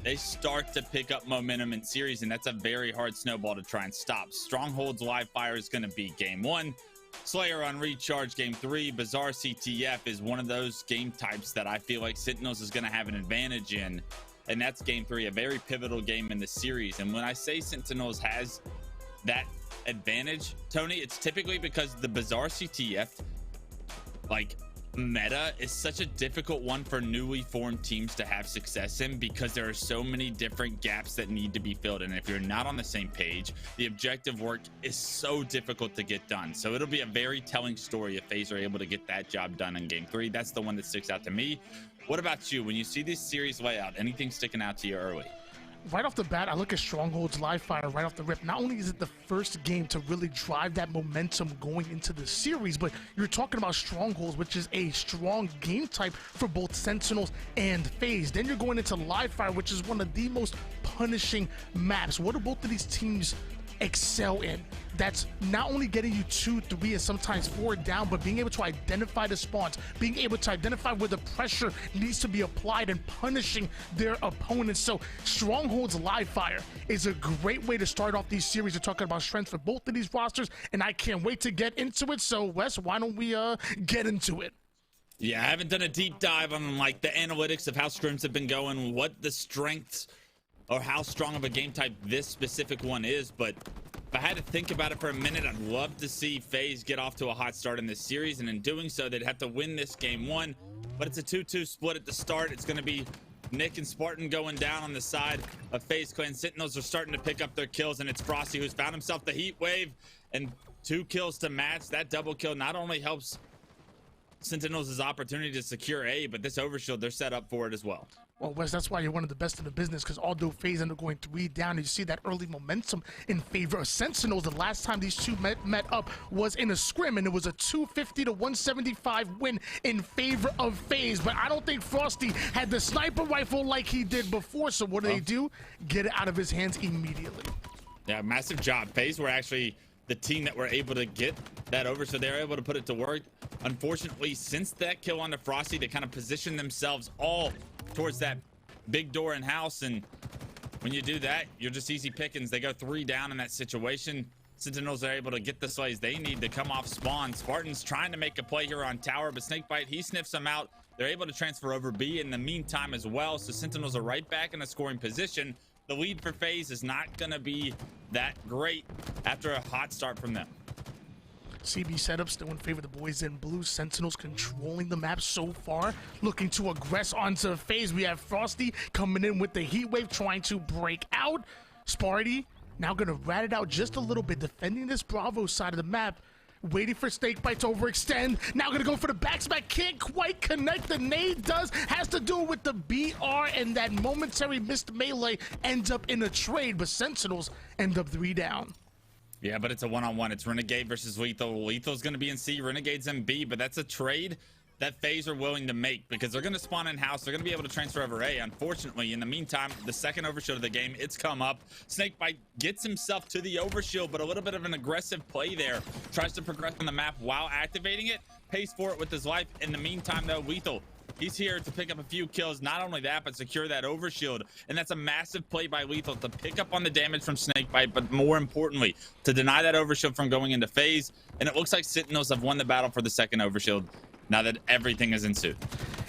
they start to pick up momentum in series, and that's a very hard snowball to try and stop. Strongholds live fire is going to be game 1. Slayer on recharge game 3. Bazaar CTF is one of those game types that I feel like Sentinels is going to have an advantage in, and that's game 3, a very pivotal game in the series. And when I say Sentinels has that advantage, Tony, it's typically because the Bazaar CTF like meta is such a difficult one for newly formed teams to have success in, because there are so many different gaps that need to be filled, and if you're not on the same page, the objective work is so difficult to get done. So it'll be a very telling story if FaZe are able to get that job done in game 3. That's the one that sticks out to me. What about you? When you see this series layout, anything sticking out to you early? Right off the bat, I look at Strongholds live fire right off the rip. Not only is it the first game to really drive that momentum going into the series, but you're talking about Strongholds, which is a strong game type for both Sentinels and FaZe. Then you're going into live fire, which is one of the most punishing maps. What do both of these teams excel in? That's not only getting you 2, 3, and sometimes 4 down, but being able to identify the spawns, being able to identify where the pressure needs to be applied, and punishing their opponents. So Strongholds live fire is a great way to start off these series. We're talking about strengths for both of these rosters, and I can't wait to get into it. So Wes, why don't we get into it? Yeah, I haven't done a deep dive on like the analytics of how scrims have been going, what the strengths or how strong of a game type this specific one is, but if I had to think about it for a minute, I'd love to see FaZe get off to a hot start in this series, and in doing so, they'd have to win this game 1, but it's a 2-2 split at the start. It's going to be Nick and Spartan going down on the side of FaZe Clan. Sentinels are starting to pick up their kills, and it's Frosty who's found himself the heat wave, and 2 kills to match. That double kill not only helps Sentinels' opportunity to secure A, but this overshield, they're set up for it as well. Well, Wes, that's why you're one of the best in the business, because although FaZe ended up going 3 down, you see that early momentum in favor of Sentinels. The last time these two met up was in a scrim, and it was a 250 to 175 win in favor of FaZe. But I don't think Frosty had the sniper rifle like he did before, so what do? Get it out of his hands immediately. Yeah, massive job. FaZe were actually the team that were able to get that over, so they were able to put it to work. Unfortunately, since that kill onto Frosty, they kind of positioned themselves all towards that big door in house, and when you do that, you're just easy pickings. They go 3 down in that situation. Sentinels are able to get the slays they need to come off spawn. Spartan's trying to make a play here on tower, but SnakeBite, he sniffs them out. They're able to transfer over B in the meantime as well, so Sentinels are right back in a scoring position. The lead for FaZe is not going to be that great after a hot start from them. CB setup still in favor of the boys in blue. Sentinels controlling the map so far, looking to aggress onto FaZe. We have Frosty coming in with the heat wave, trying to break out. Sparty now gonna rat it out just a little bit, defending this Bravo side of the map, waiting for SnakeBite to overextend. Now gonna go for the backsmack, can't quite connect. The nade does, has to do with the BR, and that momentary missed melee ends up in a trade, but Sentinels end up 3 down. Yeah, but it's a one-on-one. It's Renegade versus LethuL. LethuL's going to be in C, Renegade's in B, but that's a trade that FaZe are willing to make because they're going to spawn in-house. They're going to be able to transfer over A. Unfortunately, in the meantime, the second overshield of the game, it's come up. SnakeBite gets himself to the overshield, but a little bit of an aggressive play there. Tries to progress on the map while activating it. Pays for it with his life. In the meantime, though, LethuL, he's here to pick up a few kills. Not only that, but secure that overshield. And that's a massive play by LethuL to pick up on the damage from SnakeBite, but more importantly, to deny that overshield from going into FaZe. And it looks like Sentinels have won the battle for the second overshield now that everything is ensued.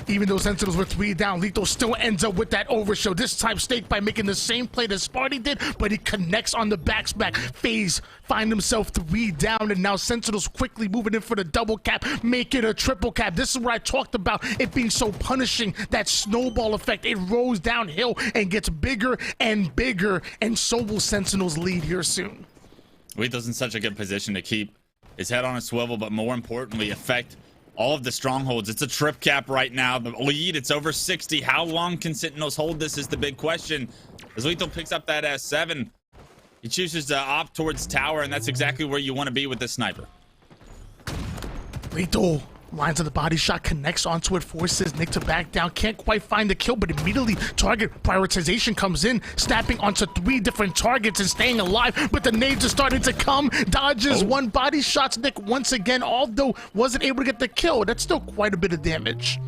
Even though Sentinels were 3 down, LethuL still ends up with that overshield. This time SnakeBite making the same play that Sparty did, but he connects on the backsmack. FaZe find himself 3 down, and now Sentinels quickly moving in for the double cap, make it a triple cap. This is what I talked about, it being so punishing, that snowball effect. It rolls downhill and gets bigger and bigger, and so will Sentinels lead here soon. LethuL's in such a good position to keep his head on a swivel, but more importantly, affect all of the strongholds. It's a trip cap right now. The lead, it's over 60. How long can Sentinels hold this is the big question. As LethuL picks up that S7, he chooses to opt towards tower, and that's exactly where you want to be with this sniper. LethuL lines of the body shot, connects onto it, forces Nick to back down. Can't quite find the kill, but immediately target prioritization comes in, snapping onto 3 different targets and staying alive, but the nades are starting to come. Dodges 1 body shots. Nick once again, although wasn't able to get the kill, that's still quite a bit of damage.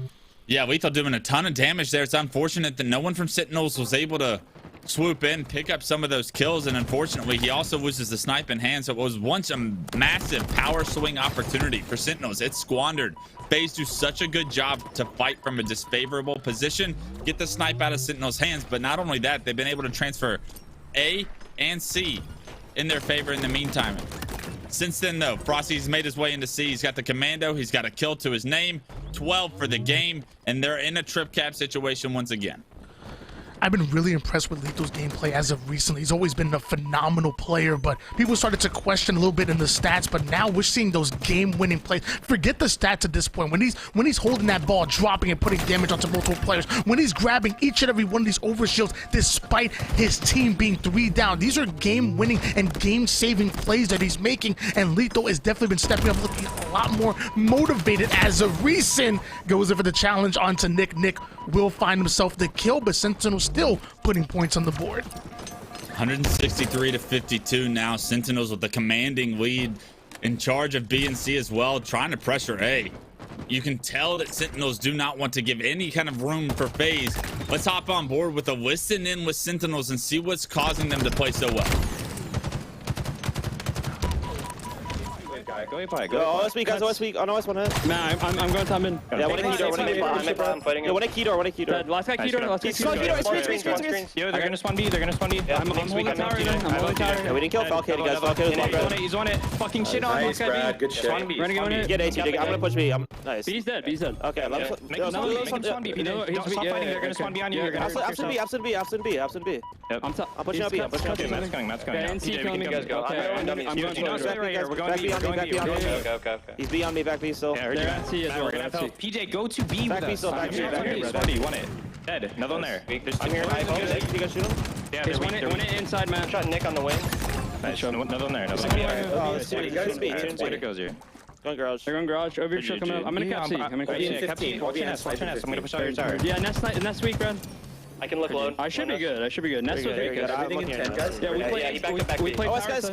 Yeah, LethuL doing a ton of damage there. It's unfortunate that no one from Sentinels was able to swoop in, pick up some of those kills, and unfortunately, he also loses the snipe in hand. So it was once a massive power swing opportunity for Sentinels. It's squandered. FaZe do such a good job to fight from a disfavorable position, get the snipe out of Sentinels' hands, but not only that, they've been able to transfer A and C in their favor in the meantime. Since then, though, Frosty's made his way into C. He's got the commando. He's got a kill to his name, 12 for the game, and they're in a trip cap situation once again. I've been really impressed with LethuL's gameplay as of recently. He's always been a phenomenal player, but people started to question a little bit in the stats, but now we're seeing those game-winning plays. Forget the stats at this point. When he's holding that ball, dropping and putting damage onto multiple players, when he's grabbing each and every one of these overshields despite his team being 3 down, these are game-winning and game-saving plays that he's making, and LethuL has definitely been stepping up, looking a lot more motivated as of recent. Goes in for the challenge onto Nick. Nick will find himself the kill, but Sentinels still putting points on the board. 163 to 52 now. Sentinels with the commanding lead, in charge of B and C as well, trying to pressure A. You can tell that Sentinels do not want to give any kind of room for FaZe. Let's hop on board with a listen in with Sentinels and see what's causing them to play so well. Go OSB, guys, OSB. On OS one hit. Nah, I'm going top in. Yeah, one key door, one key door. Yeah, one key door, one key door. Last guy key door, last guy key door. Screen. Yo, they're gonna spawn B, they're gonna spawn B. I'm holding tower again, I'm holding tower. Yeah, we didn't kill Falcated, guys. Falcated. He's on it. Fucking shit on. Nice, Brad. Good shit. Renegade on it. Get AT, I'm gonna push B. Nice. B's dead, B's dead. Okay, let us Spawn B. Stop fighting, they're gonna spawn B on you. Absent B. I'm pushing up B, I'm pushing up B. Matt's coming. NC killing me. Okay, I'm going right here. We're going B. Okay. He's B on me, back B still. They're at C as well. PJ, go to B with us. Back B. Sparty, one it. Dead. Another one there. I'm here. You guys shoot him? Yeah, There's one inside, man. Shot Nick on the wing. Nice. Another one there. Another Oh, one there. Where it goes here. Going garage. They're going garage. Over here, come out. I'm gonna cap C. I'm gonna cap C. 15. Watch your nest. I'm gonna push out your tower. Yeah, next week, Brad. I can look low. I should be good. Next week. Everything in 10, guys. Yeah, we play. Oh, guys,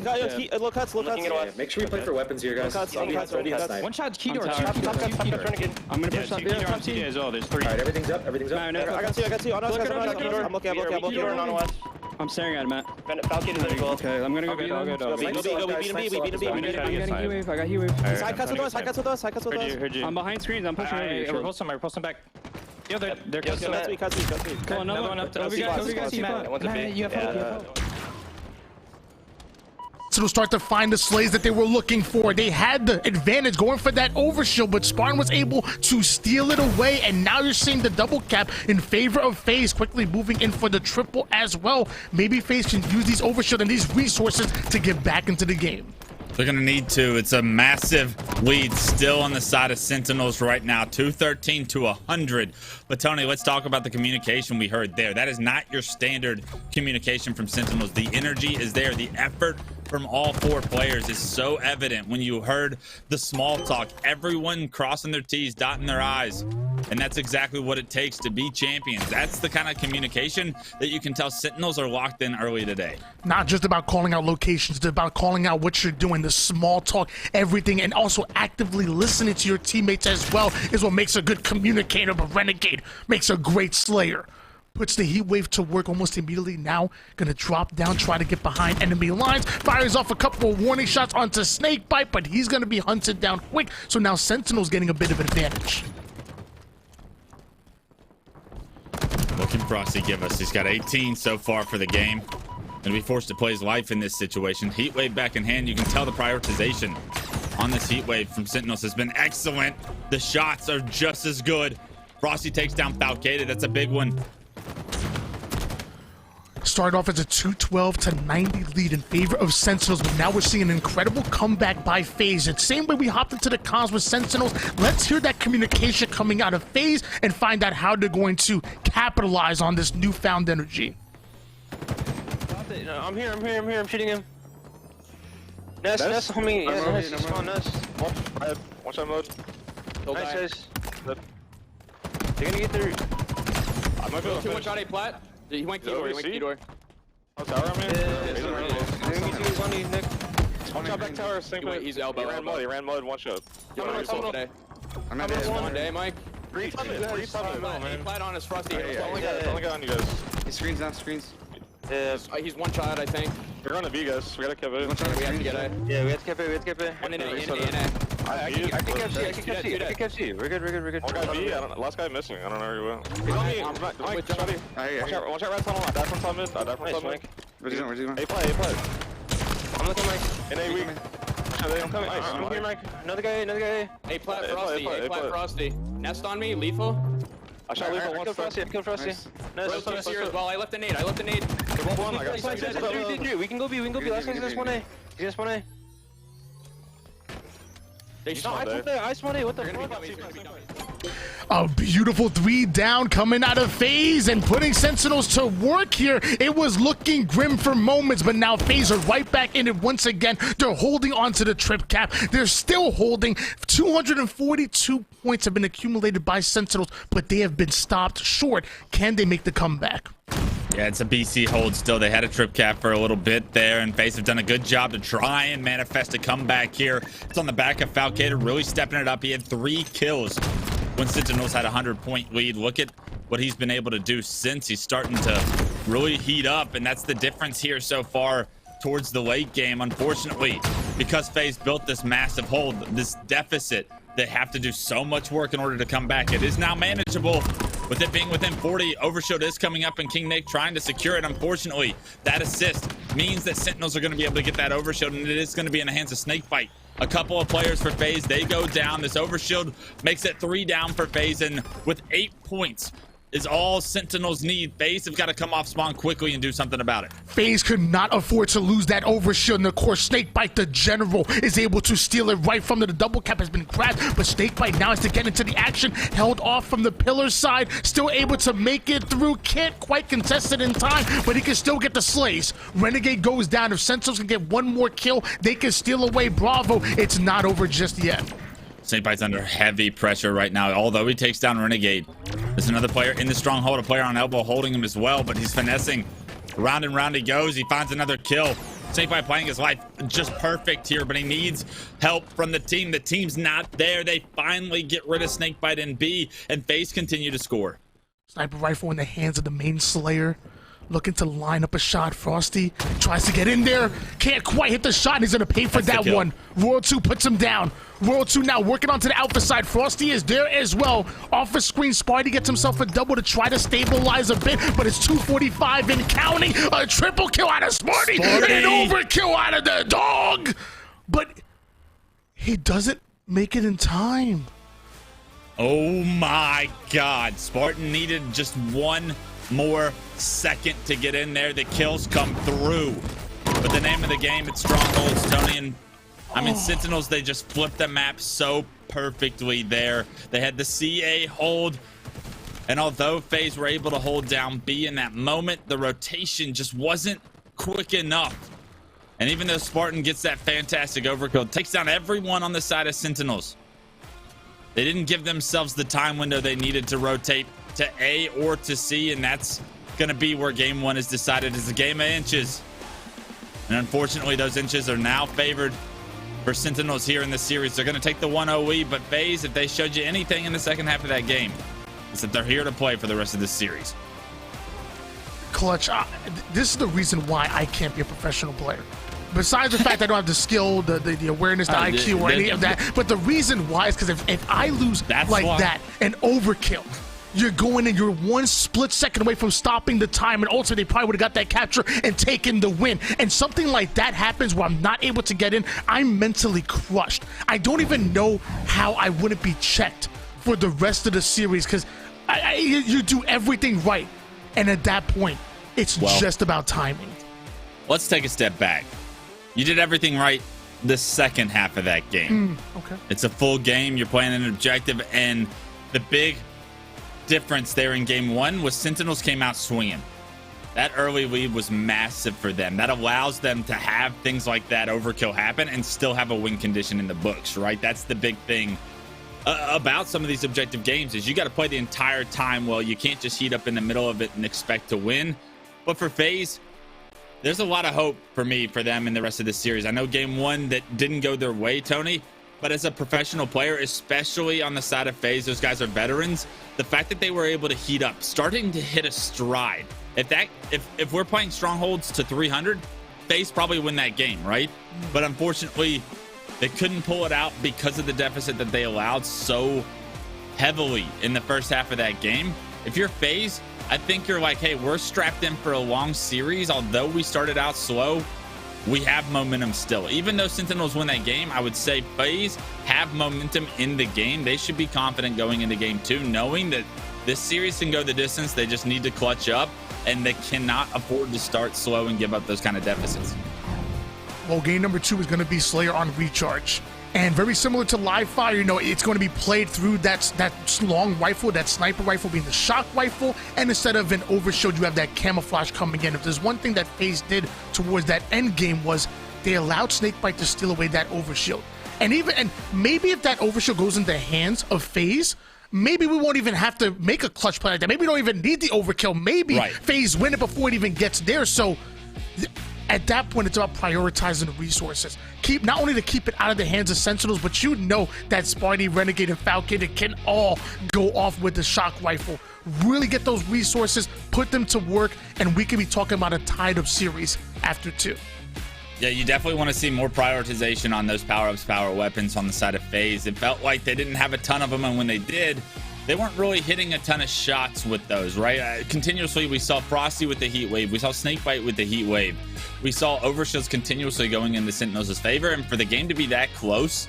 low cuts. Make sure you play for weapons here, guys. Low cuts. One shot key door. I'm gonna push up there. Top C as well. There's 3. Alright, everything's up. I got you. I'm looking. I'm staring at him, Matt. Falcated is cool. Okay, I'm gonna go B. Go. We beat him. I got heat wave. Side cuts with us. Heard you. I'm behind screens. I'm pushing over. We're posting back. Yo, they're Cuts me. Come on, another one up. Over guys. You have So to start to find the slays that they were looking for. They had the advantage going for that overshield, but Spartan was able to steal it away, and now you're seeing the double cap in favor of FaZe, quickly moving in for the triple as well. Maybe FaZe can use these overshield and these resources to get back into the game. They're going to need to. It's a massive lead still on the side of Sentinels right now, 213 to 100. But Tony, let's talk about the communication we heard there. That is not your standard communication from Sentinels. The energy is there. The effort from all 4 players is so evident when you heard the small talk. Everyone crossing their T's, dotting their I's. And that's exactly what it takes to be champions. That's the kind of communication that you can tell Sentinels are locked in early today. Not just about calling out locations, it's about calling out what you're doing, the small talk, everything, and also actively listening to your teammates as well is what makes a good communicator. But Renegade makes a great slayer. Puts the heat wave to work almost immediately. Now gonna drop down, try to get behind enemy lines, fires off a couple of warning shots onto SnakeBite, but he's gonna be hunted down quick. So now Sentinel's getting a bit of advantage. What can Frosty give us? He's got 18 so far for the game. Gonna be forced to play his life in this situation. Heat wave back in hand. You can tell the prioritization on this heat wave from Sentinels has been excellent. The shots are just as good. Frosty takes down Falcated. That's a big one. Started off as a 212 to 90 lead in favor of Sentinels, but now we're seeing an incredible comeback by FaZe. The same way we hopped into the comms with Sentinels, let's hear that communication coming out of FaZe and find out how they're going to capitalize on this newfound energy. I'm here, I'm shooting him. Nest, homie. Yeah, spawn nest. Watch that mode. Nice, guys. They're gonna get through. I might be able to Too much on a plat. He went key door. Oh, tower, man. They're gonna get through one, Nick. Watch out back tower. He's elbow. He ran mud, one shot. I'm I'm at one day, Mike. Breach man. Flat on his Frosty. It's only guy on you guys. His screen's now, screens. He's one shot, I think. We're going to B, guys. We gotta keep it. One shot, We have to get screens. A. Yeah, we have to keep it, we have to keep it. One in A. I can catch C, I can catch C, I can catch C. We're good. One guy B, last guy missing. I don't know where he went. He's on me. Mike, Shotty. Watch out, right tunnel. I died from top mid. Nice, Mike. Where's he going? A play. I'm looking, Mike. In A weak. I'm coming. I'm here, Mike. Another guy. A flat A Frosty. play. A flat Frosty. Nest on me. Lethal. I shot lethal I once. killed Frosty. Nice. Rotate's here as well. I left a nade. They're both one. I got Three. We can go B. Last one's just 1A. He's just 1A. They No, shot I spawned A. What the fuck? A beautiful 3 down coming out of FaZe and putting Sentinels to work here. It was looking grim for moments, but now FaZe are right back in it once again. They're holding on to the trip cap. They're still holding. 242 points have been accumulated by Sentinels, but they have been stopped short. Can they make the comeback? Yeah, it's a BC hold still. They had a trip cap for a little bit there, and FaZe have done a good job to try and manifest a comeback here. It's on the back of Falcated, really stepping it up. He had 3 kills when Sentinels had a 100-point lead. Look at what he's been able to do since. He's starting to really heat up, and that's the difference here so far towards the late game. Unfortunately, because FaZe built this massive hold, this deficit, they have to do so much work in order to come back. It is now manageable. With it being within 40, Overshield is coming up, and KingNick trying to secure it. Unfortunately, that assist means that Sentinels are going to be able to get that Overshield, and it is going to be in the hands of SnakeBite. A couple of players for FaZe, they go down. This Overshield makes it 3 down for FaZe, and with 8 points is all Sentinels need. FaZe have got to come off spawn quickly and do something about it. FaZe could not afford to lose that Overshield, and of course SnakeBite, the general, is able to steal it right from the double cap has been grabbed, but SnakeBite now has to get into the action, held off from the pillar side, still able to make it through, can't quite contest it in time, but he can still get the slays. Renegade goes down. If Sentinels can get one more kill, they can steal away Bravo. It's not over just yet. SnakeBite's under heavy pressure right now, although he takes down Renegade. There's another player in the stronghold, a player on elbow holding him as well, but he's finessing. Round and round he goes. He finds another kill. SnakeBite playing his life just perfect here, but he needs help from the team. The team's not there. They finally get rid of SnakeBite in B, and FaZe continue to score. Sniper rifle in the hands of the main Slayer. Looking to line up a shot. Frosty tries to get in there. Can't quite hit the shot, and he's going to pay for that one. Royal 2 puts him down. Royal 2 now working onto the alpha side. Frosty is there as well. Off the screen, Spartan gets himself a double to try to stabilize a bit, but it's 245 and counting. A triple kill out of Sparty. An overkill out of the dog. But he doesn't make it in time. Oh my God. Spartan needed just one more second to get in there. The kills come through. But the name of the game, it's Strongholds, Tony. And I mean, Sentinels, they just flipped the map so perfectly there. They had the CA hold. And although FaZe were able to hold down B in that moment, the rotation just wasn't quick enough. And even though Spartan gets that fantastic overkill, takes down everyone on the side of Sentinels, they didn't give themselves the time window they needed to rotate to A or to C, and that's going to be where game 1 is decided. Is a game of inches. And unfortunately, those inches are now favored for Sentinels here in the series. They're going to take the 1-0 lead, but FaZe, if they showed you anything in the second half of that game, is that they're here to play for the rest of this series. Clutch, this is the reason why I can't be a professional player. Besides the fact I don't have the skill, the awareness, the IQ, or any of that, but the reason why is because if I lose that, an overkill, you're going in, you're 1 split second away from stopping the time, and ultimately they probably would have got that capture and taken the win. And something like that happens where I'm not able to get in, I'm mentally crushed. I don't even know how I wouldn't be checked for the rest of the series, because you do everything right, and at that point, it's just about timing. Let's take a step back. You did everything right the second half of that game. Okay. It's a full game. You're playing an objective, and the big difference there in game 1 was Sentinels came out swinging. That early lead was massive for them. That allows them to have things like that overkill happen and still have a win condition in the books, right? That's the big thing about some of these objective games, is you got to play the entire time well. You can't just heat up in the middle of it and expect to win. But for FaZe, there's a lot of hope for me for them in the rest of this series. I know game 1 that didn't go their way, Tony, But as a professional player, especially on the side of FaZe, those guys are veterans. The fact that they were able to heat up, starting to hit a stride. If we're playing Strongholds to 300, FaZe probably win that game, right? But unfortunately, they couldn't pull it out because of the deficit that they allowed so heavily in the first half of that game. If you're FaZe, I think you're like, hey, we're strapped in for a long series. Although we started out slow, we have momentum still. Even though Sentinels win that game, I would say FaZe have momentum in the game. They should be confident going into game 2, knowing that this series can go the distance. They just need to clutch up, and they cannot afford to start slow and give up those kind of deficits. Well, game number 2 is going to be Slayer on recharge. And very similar to live fire, you know, it's going to be played through that long rifle, that sniper rifle being the shock rifle, and instead of an overshield, you have that camouflage coming in. If there's one thing that FaZe did towards that end game was they allowed SnakeBite to steal away that overshield. And maybe if that overshield goes in the hands of FaZe, maybe we won't even have to make a clutch play like that. Maybe we don't even need the overkill. Maybe FaZe win it before it even gets there. So at that point, it's about prioritizing the resources. Not only to keep it out of the hands of Sentinels, but you know that Spartan, Renegade, and Falcated can all go off with the shock rifle. Really get those resources, put them to work, and we could be talking about a tied-up series after 2. Yeah, you definitely want to see more prioritization on those power-ups, power weapons on the side of FaZe. It felt like they didn't have a ton of them, and when they did, they weren't really hitting a ton of shots with those, right? Continuously, we saw Frosty with the heat wave. We saw SnakeBite with the heat wave. We saw overshields continuously going into Sentinels' favor. And for the game to be that close,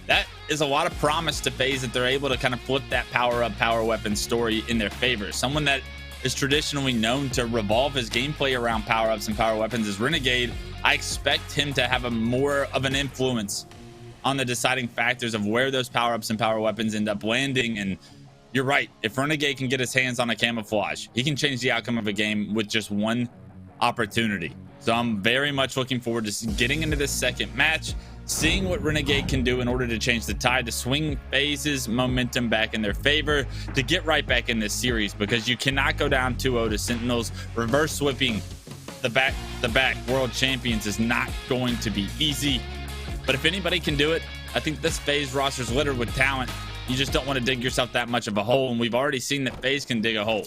that is a lot of promise to FaZe that they're able to kind of flip that power-up, power weapon story in their favor. Someone that is traditionally known to revolve his gameplay around power-ups and power weapons is Renegade. I expect him to have a more of an influence on the deciding factors of where those power-ups and power weapons end up landing. And you're right. If Renegade can get his hands on a camouflage, he can change the outcome of a game with just one opportunity. So I'm very much looking forward to getting into this second match, seeing what Renegade can do in order to change the tide, to swing FaZe's momentum back in their favor, to get right back in this series, because you cannot go down 2-0 to Sentinels. Reverse sweeping the back world champions is not going to be easy. But if anybody can do it, I think this FaZe roster is littered with talent. You just don't want to dig yourself that much of a hole, and we've already seen that FaZe can dig a hole.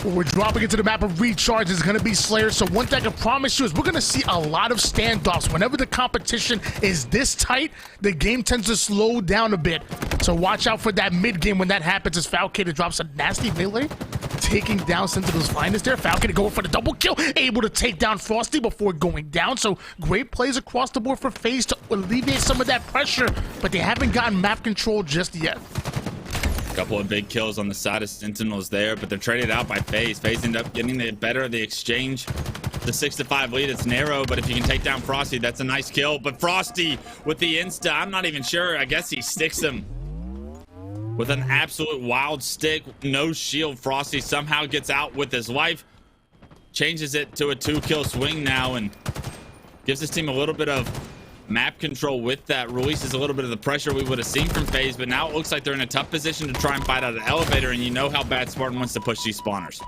Well, we're dropping into the map of recharge. It's going to be Slayer. So one thing I can promise you is we're going to see a lot of standoffs. Whenever the competition is this tight, the game tends to slow down a bit. So watch out for that mid game when that happens, as Falcated drops a nasty melee, taking down Sentinel's finest there. Falcated going for the double kill, able to take down Frosty before going down. So great plays across the board for FaZe to alleviate some of that pressure, but they haven't gotten map control just yet. A couple of big kills on the side of Sentinels there, but they're traded out by FaZe. FaZe end up getting the better of the exchange. The 6-5 lead, it's narrow, but if you can take down Frosty, that's a nice kill. But Frosty with the insta, I'm not even sure. I guess he sticks him with an absolute wild stick. No shield. Frosty somehow gets out with his life, changes it to a 2-kill swing now, and gives his team a little bit of map control with that. Releases a little bit of the pressure we would have seen from FaZe, but now it looks like they're in a tough position to try and fight out an elevator, and you know how bad Spartan wants to push these spawners.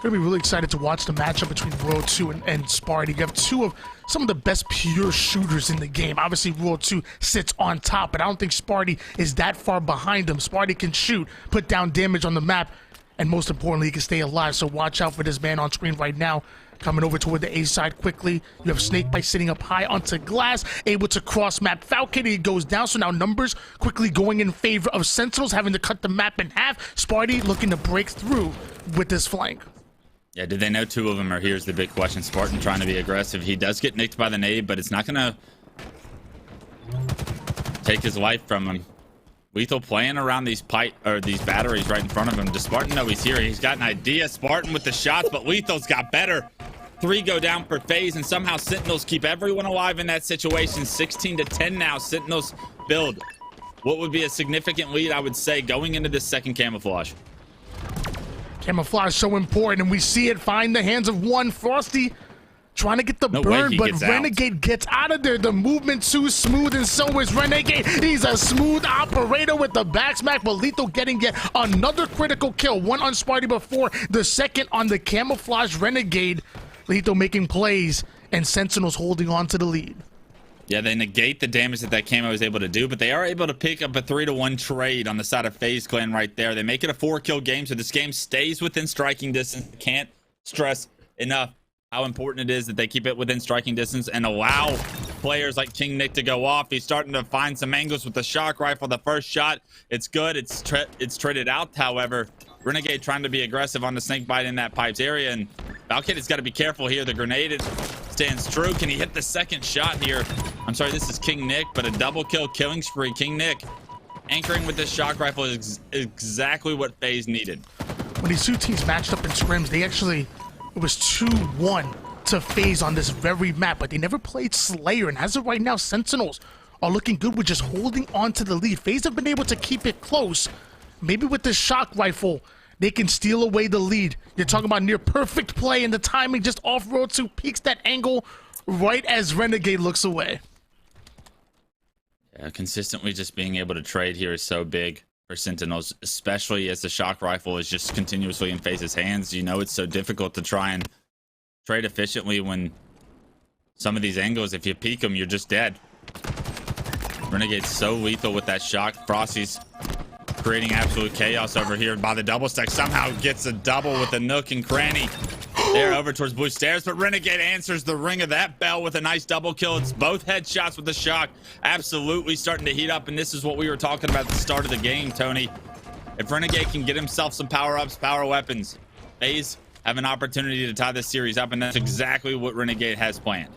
Gonna be really excited to watch the matchup between World 2 and Spartan. You have two of some of the best pure shooters in the game. Obviously, World 2 sits on top, but I don't think Spartan is that far behind them. Spartan can shoot, put down damage on the map, and most importantly, he can stay alive. So watch out for this man on screen right now. Coming over toward the A side quickly. You have SnakeBite sitting up high onto glass, able to cross map. Falcated goes down, so now numbers quickly going in favor of Sentinels, having to cut the map in half. Spartan looking to break through with this flank. Yeah, did they know two of them are here's the big question. Spartan trying to be aggressive. He does get nicked by the nade, but it's not gonna take his life from him. LethuL playing around these batteries right in front of him. Does Spartan know he's here? He's got an idea. Spartan with the shots, but LethuL's got better. 3 go down for FaZe, and somehow Sentinels keep everyone alive in that situation. 16-10 now. Sentinels build what would be a significant lead, I would say, going into this second camouflage. Camouflage so important, and we see it find the hands of one. Frosty trying to get the burn, but Renegade gets out of there. The movement too smooth, and so is Renegade. He's a smooth operator with the back smack, but LethuL getting yet another critical kill. One on Spartan before, the second on the camouflage Renegade. LethuL making plays, and Sentinels holding on to the lead. Yeah, they negate the damage that camo is able to do, but they are able to pick up a 3-to-1 trade on the side of FaZe Clan right there. They make it a 4-kill game, so this game stays within striking distance. Can't stress enough how important it is that they keep it within striking distance and allow players like KingNick to go off. He's starting to find some angles with the shock rifle. The first shot, it's good. It's traded out, however. Renegade trying to be aggressive on the SnakeBite in that pipes area, and Falcated's got to be careful here. The grenade stands true. Can he hit the second shot here? I'm sorry, this is KingNick, but a double kill killing spree. KingNick anchoring with this shock rifle is exactly what FaZe needed. When these two teams matched up in scrims, it was 2-1 to FaZe on this very map, but they never played Slayer, and as of right now, Sentinels are looking good with just holding on to the lead. FaZe have been able to keep it close. Maybe with this shock rifle, they can steal away the lead. You're talking about near perfect play, and the timing just off road to peaks that angle right as Renegade looks away. Yeah, consistently just being able to trade here is so big for Sentinels, especially as the shock rifle is just continuously in FaZe's hands. You know, it's so difficult to try and trade efficiently when some of these angles, if you peek them, you're just dead. Renegade's so lethal with that shock. Frosty's creating absolute chaos over here by the double stack. Somehow gets a double with a nook and cranny. They're over towards blue stairs, but Renegade answers the ring of that bell with a nice double kill. It's both headshots with the shock. Absolutely starting to heat up, and this is what we were talking about at the start of the game, Tony. If Renegade can get himself some power-ups, power weapons, FaZe have an opportunity to tie this series up, and that's exactly what Renegade has planned.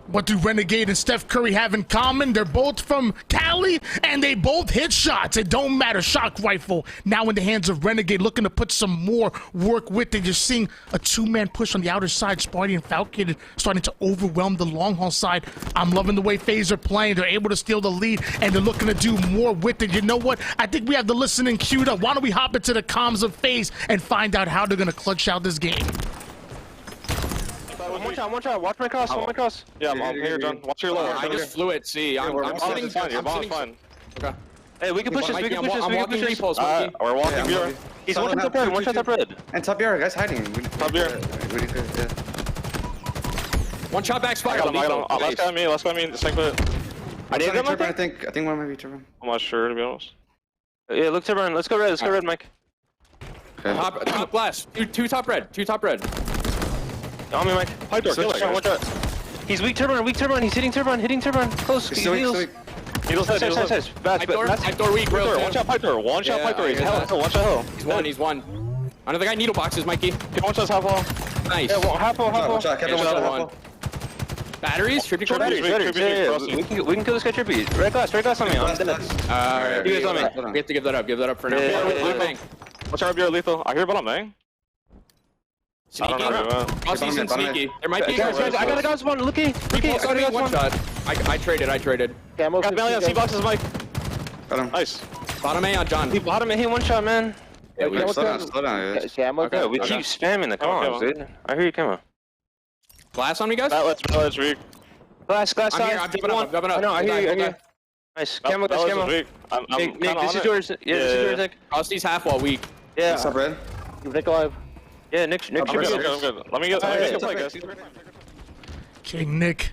What do Renegade and Steph Curry have in common? They're both from Cali, and they both hit shots. It don't matter. Shock rifle now in the hands of Renegade, looking to put some more work with it. You're seeing a two-man push on the outer side. Spartan and Falcated starting to overwhelm the long haul side. I'm loving the way FaZe are playing. They're able to steal the lead, and they're looking to do more with it. You know what? I think we have the listening queued up. Why don't we hop into the comms of FaZe and find out how they're going to clutch out this game? One shot. Watch my cross. Watch my cross. Yeah, I'm here, John. Watch your lower. I just flew it. See, I'm sitting. You're fine. Okay. Hey, we can push this. We can push this. I'm walking repulse, Mikey. We're walking here. He's one shot top red. One shot top red. And top BR, guys hiding. Top BR. One shot back spire. Last guy me. SnakeBite. I need him. I think one might be turban. I'm not sure, to be honest. Yeah, look to run. Let's go red. Let's go red, Mike. Okay. Top blast. Two top red. On me, Mike. Pipe door, kill that guy. Watch out. He's weak turban. He's hitting turban. Close. He's still weak. Heals. Nice. Pipe door weak. Watch out, pipe door. One shot, pipe door. He's hell. Watch out, hell. He's one. Another guy needle boxes, Mikey. One shot's half wall. Nice. Yeah, well, half wall. Watch out, Captain, watch out, half wall. Batteries? Trippy core? Batteries. Yeah. We can kill this guy trippy. Red glass on me. I'm dead. Alright. You guys on me. We have to give that up for now. Yeah. Watch out, you're lethal. I hear bottom, man. Sneaky. I don't know. Frosty and sneaky. There might be guys, I got a guys one. Looky. One shot. I traded. Camo. Got Melly on C boxes, Mike. Got him. Nice. Bottom A on John. Bottom A, one shot, man. Yeah, slow down. Yeah, we keep spamming the comms, dude. I hear you, Camo. Glass on me, guys? Let's weak. Glass I'm side. here, I'm jumping up. No, I hear you. Nice. Camo. Weak. Nick, this is yours. Yeah, this is yours, Nick. Frosty's half wall weak. Yeah. What's up, Red? Nick alive. Yeah, Nick should be I'm good. Let me get play, guys. KingNick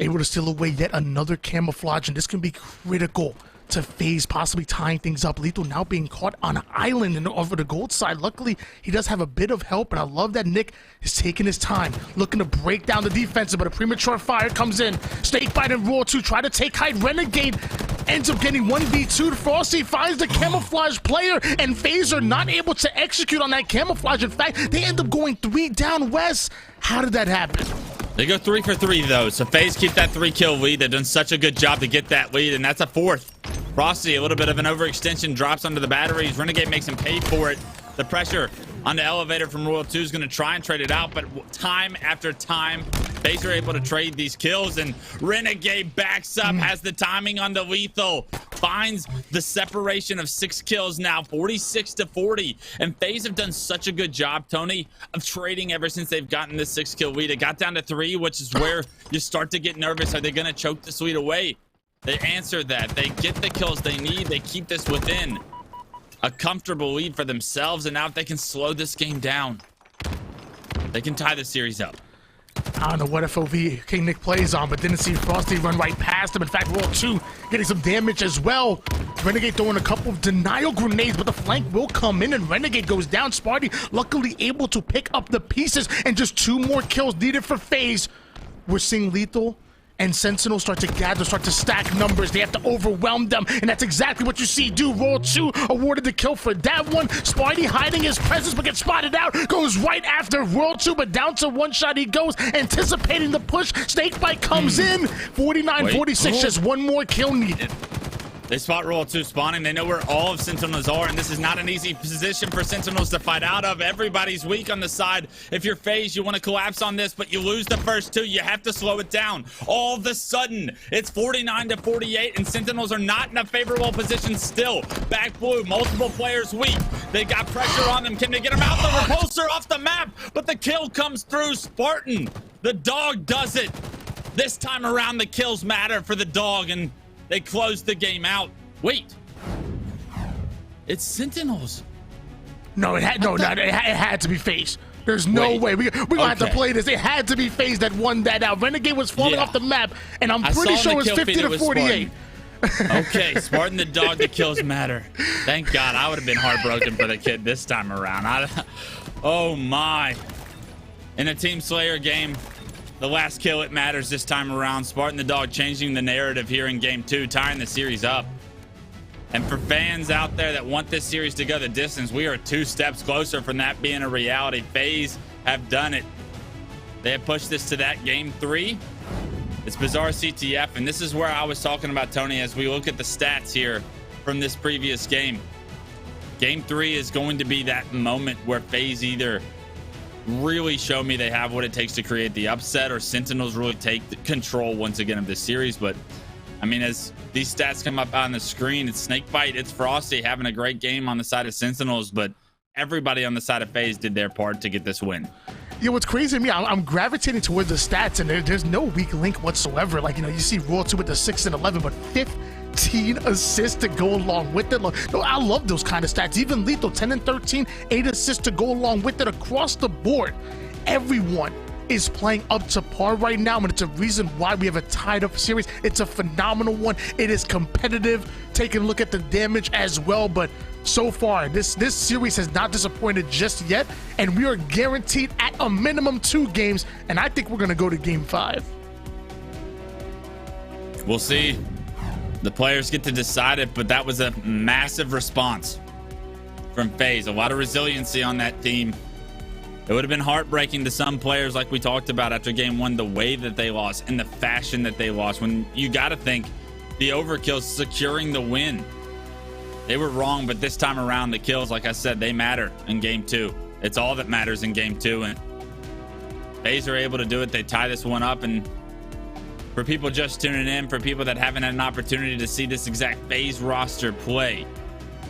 able to steal away yet another camouflage, and this can be critical to FaZe possibly tying things up. LethuL now being caught on an island and over the gold side. Luckily, he does have a bit of help, and I love that Nick is taking his time, looking to break down the defensive, but a premature fire comes in. SnakeBite and Raw 2 try to take height. Renegade ends up getting 1v2. Frosty finds the camouflage player, and FaZe are not able to execute on that camouflage. In fact, they end up going 3 down west. How did that happen? They go 3 for 3 though, so FaZe keep that 3-kill lead. They've done such a good job to get that lead, and that's a 4th. Frosty, a little bit of an overextension, drops under the batteries. Renegade makes him pay for it. The pressure on the elevator from Royal 2 is going to try and trade it out, but time after time, FaZe are able to trade these kills, and Renegade backs up, has the timing on the LethuL, finds the separation of 6 kills now, 46-40, and FaZe have done such a good job, Tony, of trading ever since they've gotten this 6-kill lead. It got down to 3, which is where you start to get nervous. Are they going to choke this lead away? They answer that. They get the kills they need. They keep this within a comfortable lead for themselves, and now if they can slow this game down, they can tie the series up. I don't know what FOV KingNick plays on, but didn't see Frosty run right past him. In fact, Roll 2 getting some damage as well. Renegade throwing a couple of denial grenades, but the flank will come in and Renegade goes down. Sparty luckily able to pick up the pieces, and just 2 more kills needed for FaZe. We're seeing LethuL and Sentinels start to gather, start to stack numbers. They have to overwhelm them, and that's exactly what you see do. Roll 2 awarded the kill for that one. Sparty hiding his presence but gets spotted out, goes right after Roll 2, but down to 1 shot he goes, anticipating the push. SnakeBite comes in, 49-46, just 1 more kill needed. They spot Roll 2 spawning. They know where all of Sentinels are, and this is not an easy position for Sentinels to fight out of. Everybody's weak on the side. If you're FaZe, you want to collapse on this, but you lose the first 2. You have to slow it down. All of a sudden, it's 49-48, and Sentinels are not in a favorable position still. Back blue, multiple players weak. They got pressure on them. Can they get them out? The repulsor off the map, but the kill comes through. Spartan, the dog does it. This time around, the kills matter for the dog, and they closed the game out. Wait, it's Sentinels. No, it had to be FaZe. There's no way. We're gonna have to play this. It had to be FaZe that won that out. Renegade was falling off the map, and I'm pretty sure it was 50-48. Okay, Spartan the dog, the kills matter. Thank God. I would have been heartbroken for the kid this time around. Oh my. In a Team Slayer game, the last kill, it matters this time around. Spartan the dog changing the narrative here in game 2, tying the series up. And for fans out there that want this series to go the distance, we are 2 steps closer from that being a reality. FaZe have done it. They have pushed this to that game 3. It's Bazaar CTF, and this is where I was talking about, Tony, as we look at the stats here from this previous game. Game 3 is going to be that moment where FaZe either really show me they have what it takes to create the upset, or Sentinels really take the control once again of this series. But I mean, as these stats come up on the screen, it's SnakeBite, it's Frosty having a great game on the side of Sentinels, but everybody on the side of FaZe did their part to get this win. Yeah, what's crazy to me, I'm gravitating towards the stats, and there's no weak link whatsoever. Like, you know, you see Roll 2 with the 6 and 11, but 15 assists to go along with it. No, I love those kind of stats. Even LethuL, 10 and 13, 8 assists to go along with it across the board. Everyone is playing up to par right now, and it's a reason why we have a tied up series. It's a phenomenal one. It is competitive. Taking a look at the damage as well, but so far this series has not disappointed just yet, and we are guaranteed at a minimum 2 games, and I think we're going to go to game 5. We'll see. The players get to decide it, but that was a massive response from FaZe. A lot of resiliency on that team. It would have been heartbreaking to some players, like we talked about after game 1, the way that they lost and the fashion that they lost, when you got to think the overkill securing the win. They were wrong, but this time around, the kills, like I said, they matter in game 2. It's all that matters in game 2, and FaZe are able to do it. They tie this one up, and for people just tuning in, for people that haven't had an opportunity to see this exact FaZe roster play,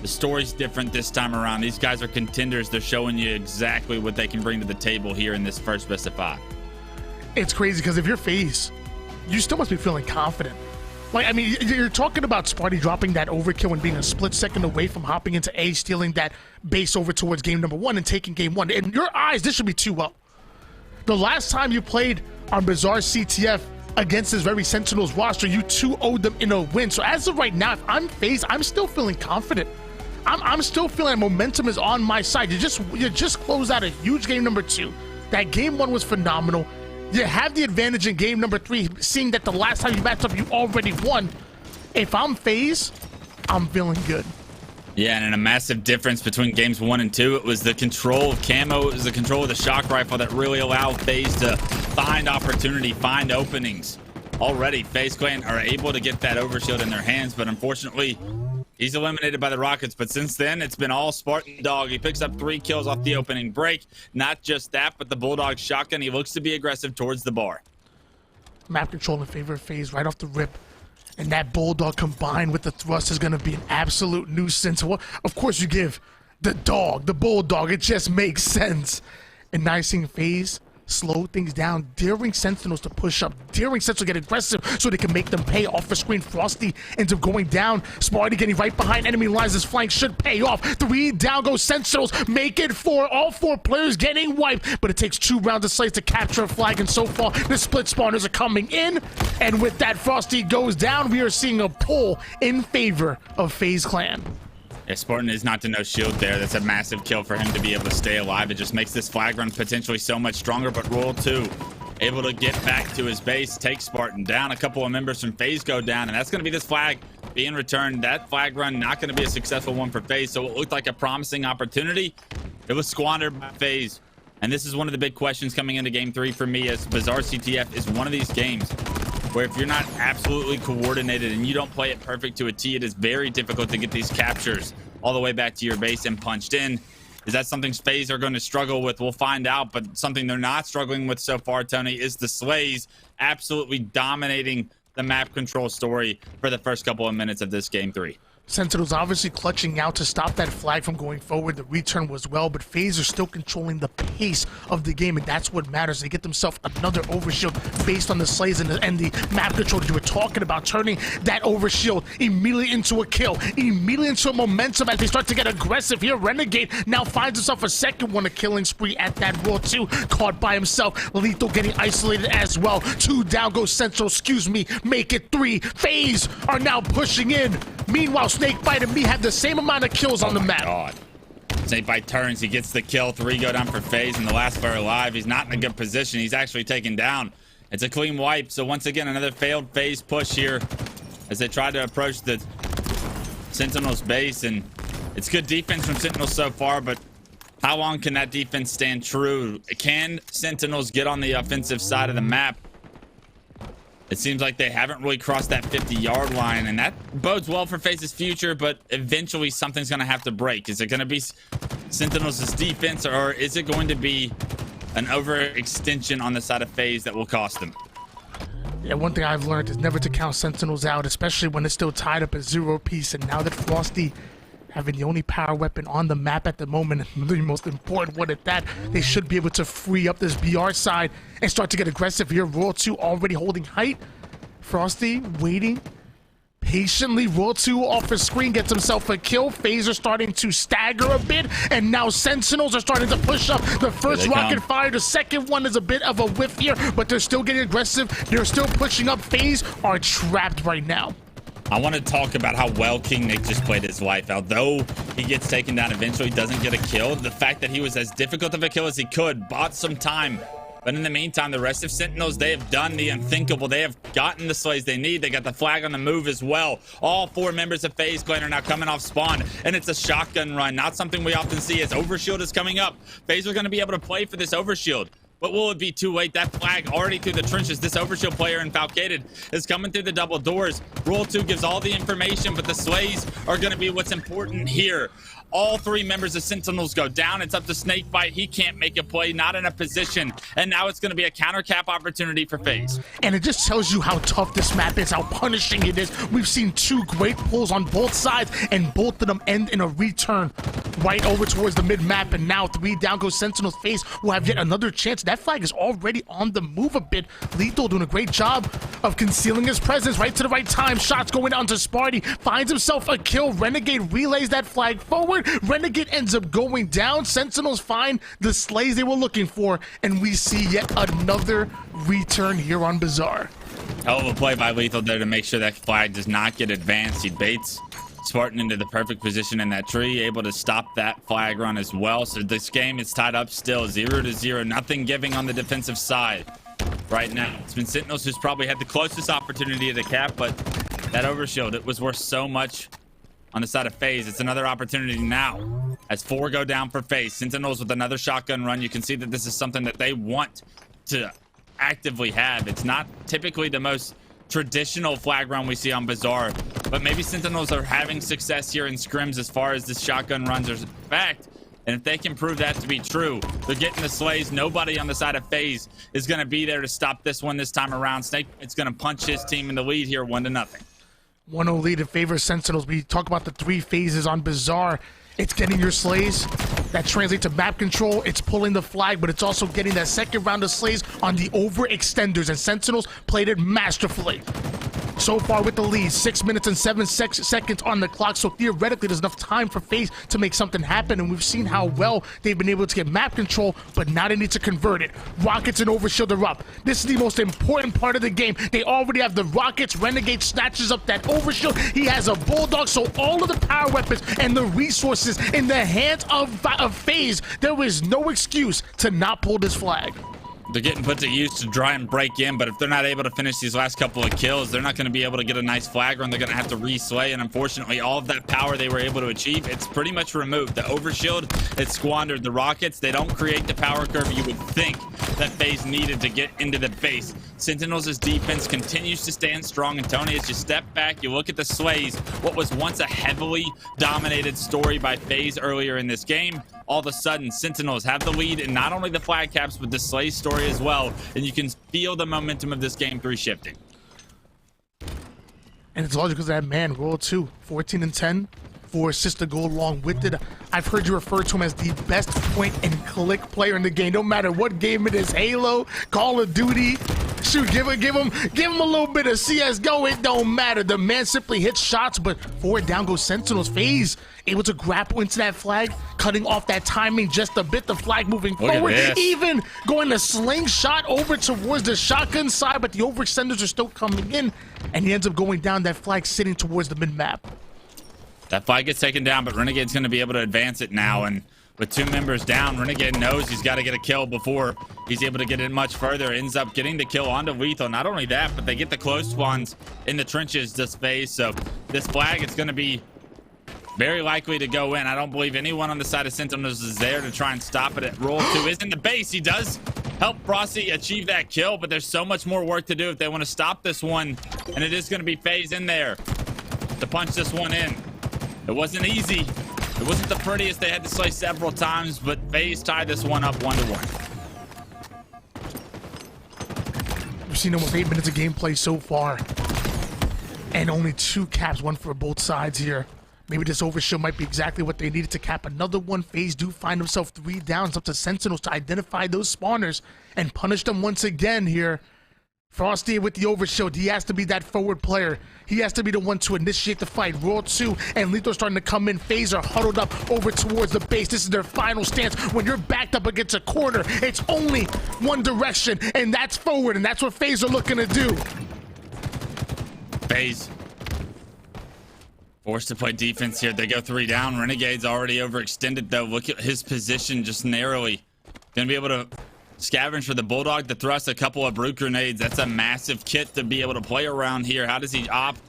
the story's different this time around. These guys are contenders. They're showing you exactly what they can bring to the table here in this first best of 5. It's crazy because if you're FaZe, you still must be feeling confident. Like, I mean, you're talking about Sparty dropping that overkill and being a split second away from hopping into A, stealing that base over towards game number 1 and taking game 1. In your eyes, this should be 2-0. The last time you played on Bazaar CTF against this very Sentinels roster, you 2-0'd them in a win. So as of right now, if I'm FaZe, I'm still feeling confident. I'm still feeling momentum is on my side. You just closed out a huge game number 2. That game 1 was phenomenal. You have the advantage in game number 3, seeing that the last time you matched up, you already won. If I'm FaZe, I'm feeling good. Yeah, and a massive difference between games 1 and 2. It was the control of camo. It was the control of the shock rifle that really allowed FaZe to find opportunity, find openings. Already, FaZe Clan are able to get that overshield in their hands, but unfortunately, he's eliminated by the Rockets. But since then, it's been all Spartan dog. He picks up 3 kills off the opening break. Not just that, but the Bulldog shotgun. He looks to be aggressive towards the bar. Map control in favor of FaZe right off the rip. And that Bulldog combined with the thrust is going to be an absolute nuisance. Well, of course, you give the dog, the Bulldog. It just makes sense. And now you're seeing FaZe slow things down, daring Sentinels to push up, daring Sentinels to get aggressive so they can make them pay. Off the screen, Frosty ends up going down. Spartan getting right behind enemy lines. This flank should pay off. 3 down goes Sentinels. Make it 4. All 4 players getting wiped, but it takes 2 rounds of slays to capture a flag, and so far the split spawners are coming in, and with that, Frosty goes down. We are seeing a pull in favor of FaZe Clan. Yeah, Spartan is not to no shield there. That's a massive kill for him to be able to stay alive. It just makes this flag run potentially so much stronger, but LethuL able to get back to his base, take Spartan down. A couple of members from FaZe go down, and that's going to be this flag being returned. That flag run not going to be a successful one for FaZe, so it looked like a promising opportunity. It was squandered by FaZe, and this is one of the big questions coming into Game 3 for me, as Bazaar CTF is one of these games where if you're not absolutely coordinated and you don't play it perfect to a T, it is very difficult to get these captures all the way back to your base and punched in. Is that something FaZe are going to struggle with? We'll find out, but something they're not struggling with so far, Tony, is the slays absolutely dominating the map control story for the first couple of minutes of this Game 3. Sentinels obviously clutching out to stop that flag from going forward. The return was well, but FaZe are still controlling the pace of the game, and that's what matters. They get themselves another overshield based on the slays and the map control that you were talking about, turning that overshield immediately into a kill, immediately into a momentum as they start to get aggressive here. Renegade now finds himself a second one, a killing spree at that roll 2, caught by himself. LethuL getting isolated as well. 2 down goes Central, make it 3. FaZe are now pushing in. Meanwhile, SnakeBite and me have the same amount of kills on the map. God. SnakeBite turns, he gets the kill. 3 go down for FaZe, and the last player alive. He's not in a good position. He's actually taken down. It's a clean wipe. So once again, another failed FaZe push here as they try to approach the Sentinels base, and it's good defense from Sentinels so far, but how long can that defense stand true? Can Sentinels get on the offensive side of the map? It seems like they haven't really crossed that 50-yard line, and that bodes well for FaZe's future, but eventually something's going to have to break. Is it going to be Sentinels' defense, or is it going to be an overextension on the side of FaZe that will cost them? Yeah, one thing I've learned is never to count Sentinels out, especially when it's still tied up at 0 piece, and now that Frosty having the only power weapon on the map at the moment, and the most important one at that, they should be able to free up this BR side and start to get aggressive here. LethuL already holding height. Frosty waiting patiently. LethuL off his screen gets himself a kill. FaZe are starting to stagger a bit, and now Sentinels are starting to push up. The first rocket fire, the second one is a bit of a whiff here, but they're still getting aggressive. They're still pushing up. FaZe are trapped right now. I want to talk about how well KingNick just played his life. Although he gets taken down eventually, doesn't get a kill, the fact that he was as difficult of a kill as he could, bought some time. But in the meantime, the rest of Sentinels, they have done the unthinkable. They have gotten the slays they need. They got the flag on the move as well. All 4 members of FaZe Clan are now coming off spawn, and it's a shotgun run. Not something we often see as overshield is coming up. FaZe are going to be able to play for this overshield. But will it be too late? That flag already through the trenches. This overshield player in Falcated is coming through the double doors. Rule 2 gives all the information, but the slays are going to be what's important here. All 3 members of Sentinels go down. It's up to SnakeBite. He can't make a play, not in a position. And now it's going to be a counter cap opportunity for FaZe. And it just tells you how tough this map is, how punishing it is. We've seen 2 great pulls on both sides, and both of them end in a return right over towards the mid-map. And now 3 down goes Sentinels. FaZe will have yet another chance. That flag is already on the move a bit. LethuL doing a great job of concealing his presence right to the right time. Shots going down to Spartan. Finds himself a kill. Renegade relays that flag forward. Renegade ends up going down. Sentinels find the slays they were looking for, and we see yet another return here on Bazaar. Hell of a play by LethuL there to make sure that flag does not get advanced. He baits Spartan into the perfect position in that tree, able to stop that flag run as well. So this game is tied up still 0-0, nothing giving on the defensive side right now. It's been Sentinels who's probably had the closest opportunity to cap, but that overshield, it was worth so much on the side of FaZe. It's another opportunity now as 4 go down for FaZe. Sentinels with another shotgun run. You can see that this is something that they want to actively have. It's not typically the most traditional flag run we see on Bazaar, but maybe Sentinels are having success here in scrims as far as the shotgun runs are fact. And if they can prove that to be true, they're getting the slays. Nobody on the side of FaZe is going to be there to stop this one this time around. SnakeBite's going to punch his team in the lead here 1-0. 1-0 lead in favor of Sentinels. We talk about the 3 phases on Bazaar. It's getting your slays That translates to map control. It's pulling the flag, but it's also getting that second round of slays on the overextenders, and Sentinels played it masterfully. So far with the lead, 6 minutes and 7 seconds on the clock, so theoretically there's enough time for FaZe to make something happen, and we've seen how well they've been able to get map control, but now they need to convert it. Rockets and Overshield are up. This is the most important part of the game. They already have the rockets. Renegade snatches up that Overshield. He has a Bulldog, so all of the power weapons and the resources in the hands of FaZe, there is no excuse to not pull this flag. They're getting put to use to try and break in, but if they're not able to finish these last couple of kills, they're not going to be able to get a nice flag run. They're going to have to reslay, and unfortunately, all of that power they were able to achieve, it's pretty much removed. The Overshield, it squandered. The rockets, they don't create the power curve you would think that FaZe needed to get into the base. Sentinels' defense continues to stand strong, and Tony, as you step back, you look at the slays, what was once a heavily dominated story by FaZe earlier in this game, all of a sudden, Sentinels have the lead in not only the flag caps, but the slay story as well. And you can feel the momentum of this game 3 shifting. And it's all because of that man, Roll 2, 14 and 10, 4 assists to go along with it. I've heard you refer to him as the best point and click player in the game. No matter what game it is, Halo, Call of Duty. Shoot, give him a little bit of CSGO. It don't matter. The man simply hits shots, but forward down goes Sentinels. FaZe able to grapple into that flag, cutting off that timing just a bit. The flag moving forward, even going to slingshot over towards the shotgun side, but the overextenders are still coming in, and he ends up going down. That flag sitting towards the mid-map. That flag gets taken down, but Renegade's going to be able to advance it now, and with 2 members down, Renegade knows he's got to get a kill before he's able to get it much further. Ends up getting the kill onto LethuL. Not only that, but they get the close spawns in the trenches this phase. So this flag is going to be very likely to go in. I don't believe anyone on the side of Sentinels is there to try and stop it. At Roll 2 is in the base. He does help Frosty achieve that kill, but there's so much more work to do if they want to stop this one. And it is going to be FaZe in there to punch this one in. It wasn't easy. It wasn't the prettiest. They had to slay several times, but FaZe tied this one up 1-1. We've seen almost 8 minutes of gameplay so far, and only 2 caps, 1 for both sides here. Maybe this Overshield might be exactly what they needed to cap another one. FaZe do find themselves 3 downs, up to Sentinels to identify those spawners and punish them once again here. Frosty with the Overshield, he has to be that forward player. He has to be the one to initiate the fight. Roll 2 and LethuL starting to come in. FaZe are huddled up over towards the base. This is their final stance. When you're backed up against a corner, it's only one direction, and that's forward, and that's what FaZe are looking to do. FaZe forced to play defense here. They go 3 down. Renegade's already overextended, though. Look at his position just narrowly. Gonna be able to scavenge for the Bulldog to thrust a couple of brute grenades. That's a massive kit to be able to play around here. How does he opt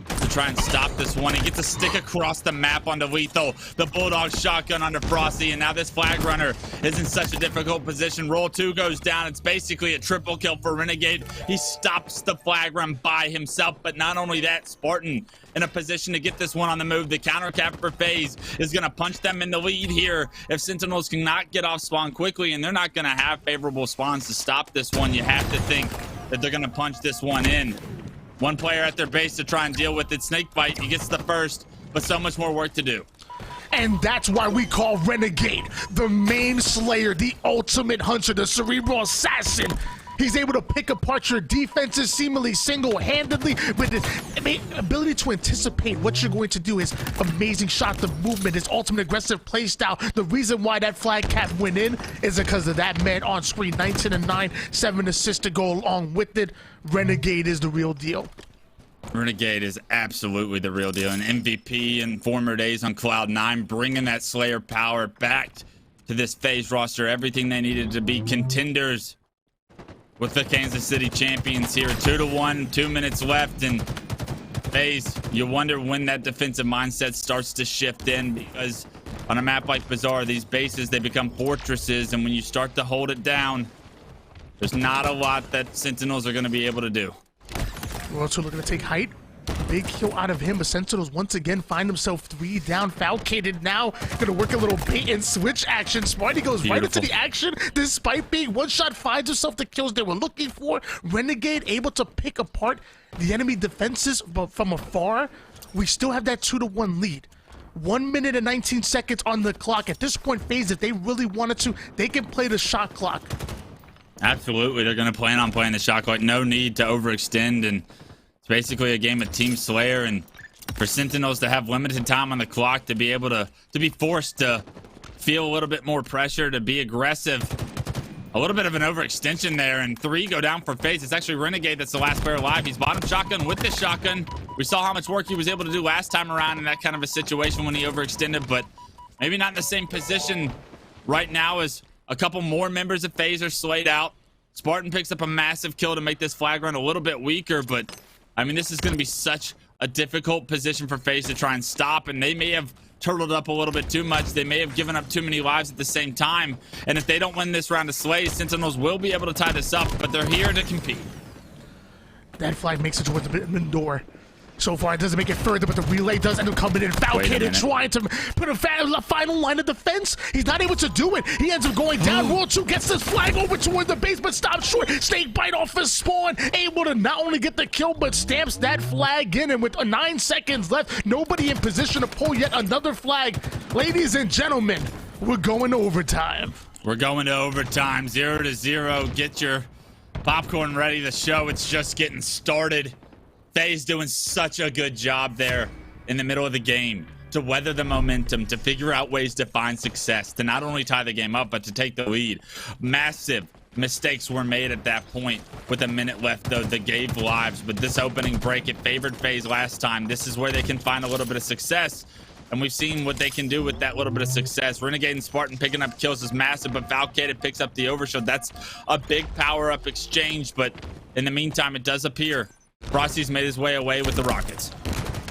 to try and stop this one? He gets a stick across the map onto LethuL. The Bulldog shotgun onto Frosty, and now this flag runner is in such a difficult position. Roll 2 goes down. It's basically a triple kill for Renegade. He stops the flag run by himself, but not only that, Spartan in a position to get this one on the move. The counter cap for FaZe is going to punch them in the lead here if Sentinels cannot get off spawn quickly, and they're not going to have favorable spawns to stop this one. You have to think that they're going to punch this one in. 1 player at their base to try and deal with it. SnakeBite, he gets the first, but so much more work to do. And that's why we call Renegade the main slayer, the ultimate hunter, the cerebral assassin. He's able to pick apart your defenses seemingly single-handedly with his ability to anticipate what you're going to do, his amazing shot of movement, his ultimate aggressive play style. The reason why that flag cap went in is because of that man on screen. 19 and 9, 7 assists to go along with it. Renegade is the real deal. Renegade is absolutely the real deal. An MVP in former days on Cloud9, bringing that Slayer power back to this FaZe roster. Everything they needed to be contenders with the Kansas City champions here. 2-1, 2 minutes left, and FaZe, you wonder when that defensive mindset starts to shift in, because on a map like Bazaar, these bases, they become fortresses, and when you start to hold it down, there's not a lot that Sentinels are going to be able to do. We're also looking to take height. Big kill out of him, but Sentinels once again find himself 3 down. Falcated now, gonna work a little bait and switch action. Sparty goes right into the action, despite being one shot, finds himself the kills they were looking for. Renegade able to pick apart the enemy defenses, but from afar, we still have that 2-1 lead. 1 minute and 19 seconds on the clock. At this point, FaZe, if they really wanted to, they can play the shot clock. Absolutely, they're going to plan on playing the shot clock. No need to overextend, and it's basically a game of Team Slayer. And for Sentinels to have limited time on the clock, to be able to be forced to feel a little bit more pressure, to be aggressive. A little bit of an overextension there, and 3 go down for FaZe. It's actually Renegade that's the last player alive. He's bottom shotgun with this shotgun. We saw how much work he was able to do last time around in that kind of a situation when he overextended, but maybe not in the same position right now as a couple more members of FaZe are slayed out. Spartan picks up a massive kill to make this flag run a little bit weaker, but I mean, this is going to be such a difficult position for FaZe to try and stop, and they may have turtled up a little bit too much. They may have given up too many lives at the same time, and if they don't win this round of slays, Sentinels will be able to tie this up, but they're here to compete. That flag makes it towards the door. So far, it doesn't make it further, but the relay does end up coming in. Falcated trying to put a final line of defense. He's not able to do it. He ends up going down. World 2 gets this flag over toward the base, but stops short. SnakeBite off his spawn, able to not only get the kill, but stamps that flag in. And with 9 seconds left, nobody in position to pull yet another flag. Ladies and gentlemen, we're going to overtime. We're going to overtime, 0-0. Get your popcorn ready. The show, it's just getting started. FaZe doing such a good job there in the middle of the game to weather the momentum, to figure out ways to find success, to not only tie the game up, but to take the lead. Massive mistakes were made at that point with a minute left, though, that gave lives. But this opening break, it favored FaZe last time. This is where they can find a little bit of success. And we've seen what they can do with that little bit of success. Renegade and Spartan picking up kills is massive, but Falcated picks up the overshield. That's a big power-up exchange, but in the meantime, it does appear Frosty's made his way away with the Rockets.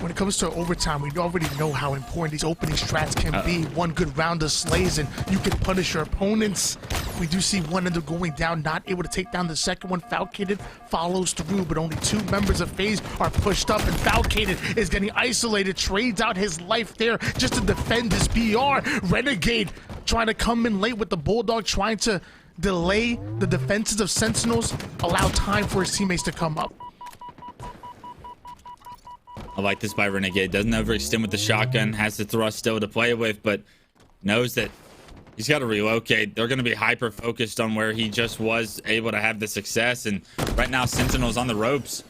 When it comes to overtime, we already know how important these opening strats can be. One good round of slays and you can punish your opponents. We do see one end up going down, not able to take down the second one. Falcated follows through, but only 2 members of FaZe are pushed up, and Falcated is getting isolated, trades out his life there just to defend his BR. Renegade trying to come in late with the Bulldog, trying to delay the defenses of Sentinels, allow time for his teammates to come up. I like this by Renegade. Doesn't overextend with the shotgun. Has the thrust still to play with, but knows that he's got to relocate. They're going to be hyper-focused on where he just was able to have the success. And right now, Sentinels on the ropes.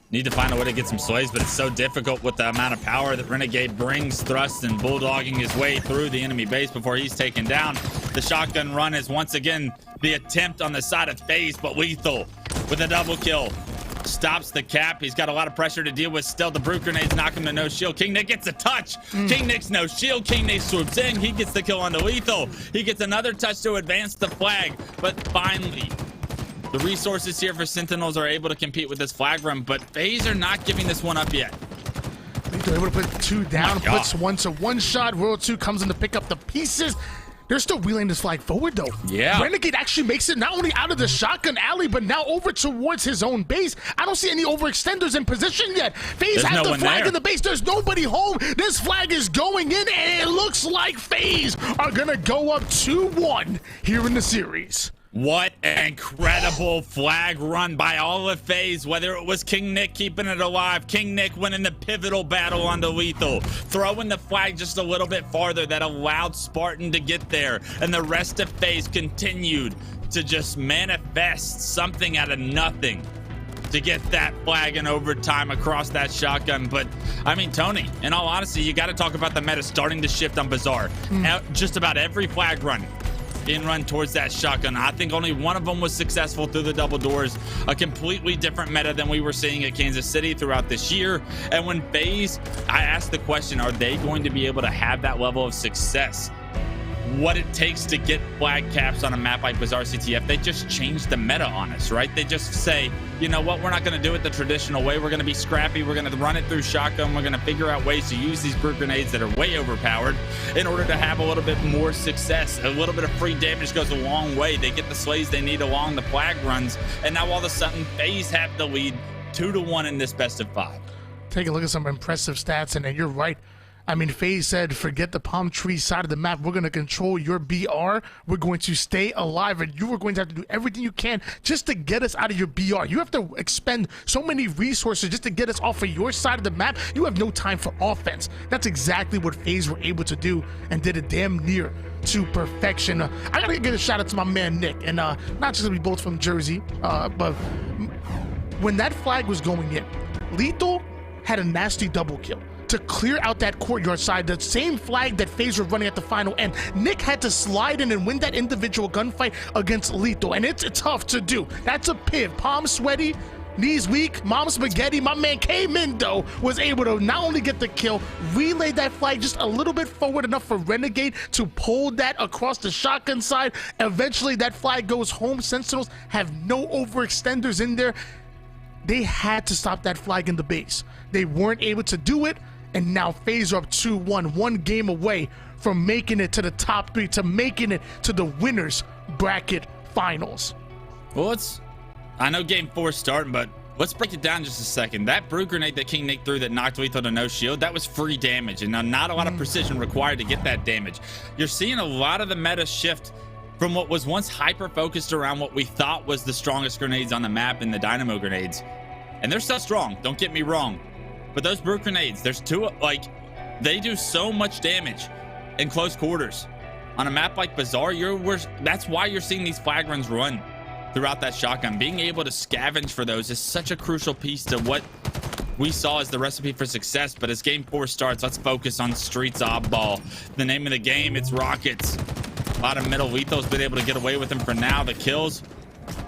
Need to find a way to get some slays, but it's so difficult with the amount of power that Renegade brings. Thrust and bulldogging his way through the enemy base before he's taken down. The shotgun run is once again the attempt on the side of FaZe, but LethuL with a double kill. Stops the cap. He's got a lot of pressure to deal with still. The brute grenades knock him to no shield. KingNick gets a touch. KingNick's no shield. KingNick swoops in. He gets the kill on the LethuL. He gets another touch to advance the flag. But finally, the resources here for Sentinels are able to compete with this flag run. But FaZe are not giving this one up yet. They're able to put 2 down, puts 1 to 1 shot. World 2 comes in to pick up the pieces. They're still wheeling this flag forward, though. Yeah. Renegade actually makes it not only out of the shotgun alley, but now over towards his own base. I don't see any overextenders in position yet. FaZe has the flag in the base. There's nobody home. This flag is going in, and it looks like FaZe are going to go up 2-1 here in the series. What an incredible flag run by all of FaZe, whether it was KingNick keeping it alive, KingNick winning the pivotal battle on the LethuL, throwing the flag just a little bit farther that allowed Spartan to get there, and the rest of FaZe continued to just manifest something out of nothing to get that flag in overtime across that shotgun. But I mean, Tony, in all honesty, you got to talk about the meta starting to shift on Bazaar. Just about every flag run run towards that shotgun. I think only one of them was successful through the double doors. A completely different meta than we were seeing at Kansas City throughout this year. And when FaZe, I asked the question, are they going to be able to have that level of success? What it takes to get flag caps on a map like Bazaar CTF, they just changed the meta on us, right? They just say, you know what, we're not going to do it the traditional way. We're going to be scrappy. We're going to run it through shotgun. We're going to figure out ways to use these brute grenades that are way overpowered in order to have a little bit more success. A little bit of free damage goes a long way. They get the slays they need along the flag runs. And now all of a sudden, FaZe have the lead 2-1 in this best of 5. Take a look at some impressive stats, and you're right. I mean, FaZe said, forget the palm tree side of the map. We're going to control your BR. We're going to stay alive, and you are going to have to do everything you can just to get us out of your BR. You have to expend so many resources just to get us off of your side of the map. You have no time for offense. That's exactly what FaZe were able to do and did it damn near to perfection. I got to give a shout out to my man, Nick, and not just we both from Jersey, but when that flag was going in, LethuL had a nasty double kill to clear out that courtyard side, the same flag that FaZe were running at the final end. Nick had to slide in and win that individual gunfight against LethuL, and it's tough to do. That's a piv. Palms sweaty, knees weak, mom spaghetti. My man came in though, was able to not only get the kill, relay that flag just a little bit forward enough for Renegade to pull that across the shotgun side. Eventually that flag goes home. Sentinels have no overextenders in there. They had to stop that flag in the base. They weren't able to do it, and now FaZe are up 2-1, one game away from making it to the top 3, to making it to the winners bracket finals. Well, I know game 4 is starting, but let's break it down just a second. That brew grenade that KingNick threw that knocked LethuL to no shield, that was free damage, and now not a lot of precision required to get that damage. You're seeing a lot of the meta shift from what was once hyper-focused around what we thought was the strongest grenades on the map in the Dynamo grenades. And they're still strong, don't get me wrong. But those brew grenades, there's two, like, they do so much damage in close quarters. On a map like Bazaar, that's why you're seeing these flag runs run throughout that shotgun. Being able to scavenge for those is such a crucial piece to what we saw as the recipe for success. But as game 4 starts, let's focus on Streets Oddball. The name of the game, it's Rockets. Bottom middle, LethuL's been able to get away with them for now. The kills,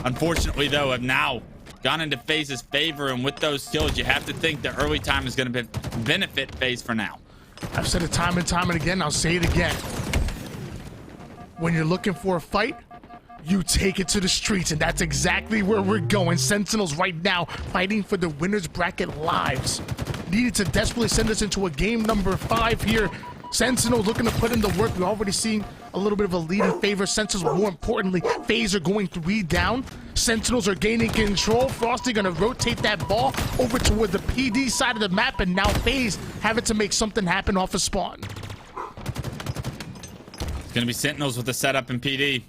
unfortunately though, have now gone into FaZe's favor, and with those kills, you have to think the early time is going to benefit FaZe for now. I've said it time and time and again, I'll say it again. When you're looking for a fight, you take it to the streets, and that's exactly where we're going. Sentinels right now fighting for the winners bracket lives. Needed to desperately send us into a game number 5 here. Sentinels looking to put in the work. We're already seeing a little bit of a lead in favor. Sentinels, more importantly, FaZe are going 3 down. Sentinels are gaining control. Frosty gonna rotate that ball over toward the PD side of the map, and now FaZe having to make something happen off of spawn. It's gonna be Sentinels with the setup in PD.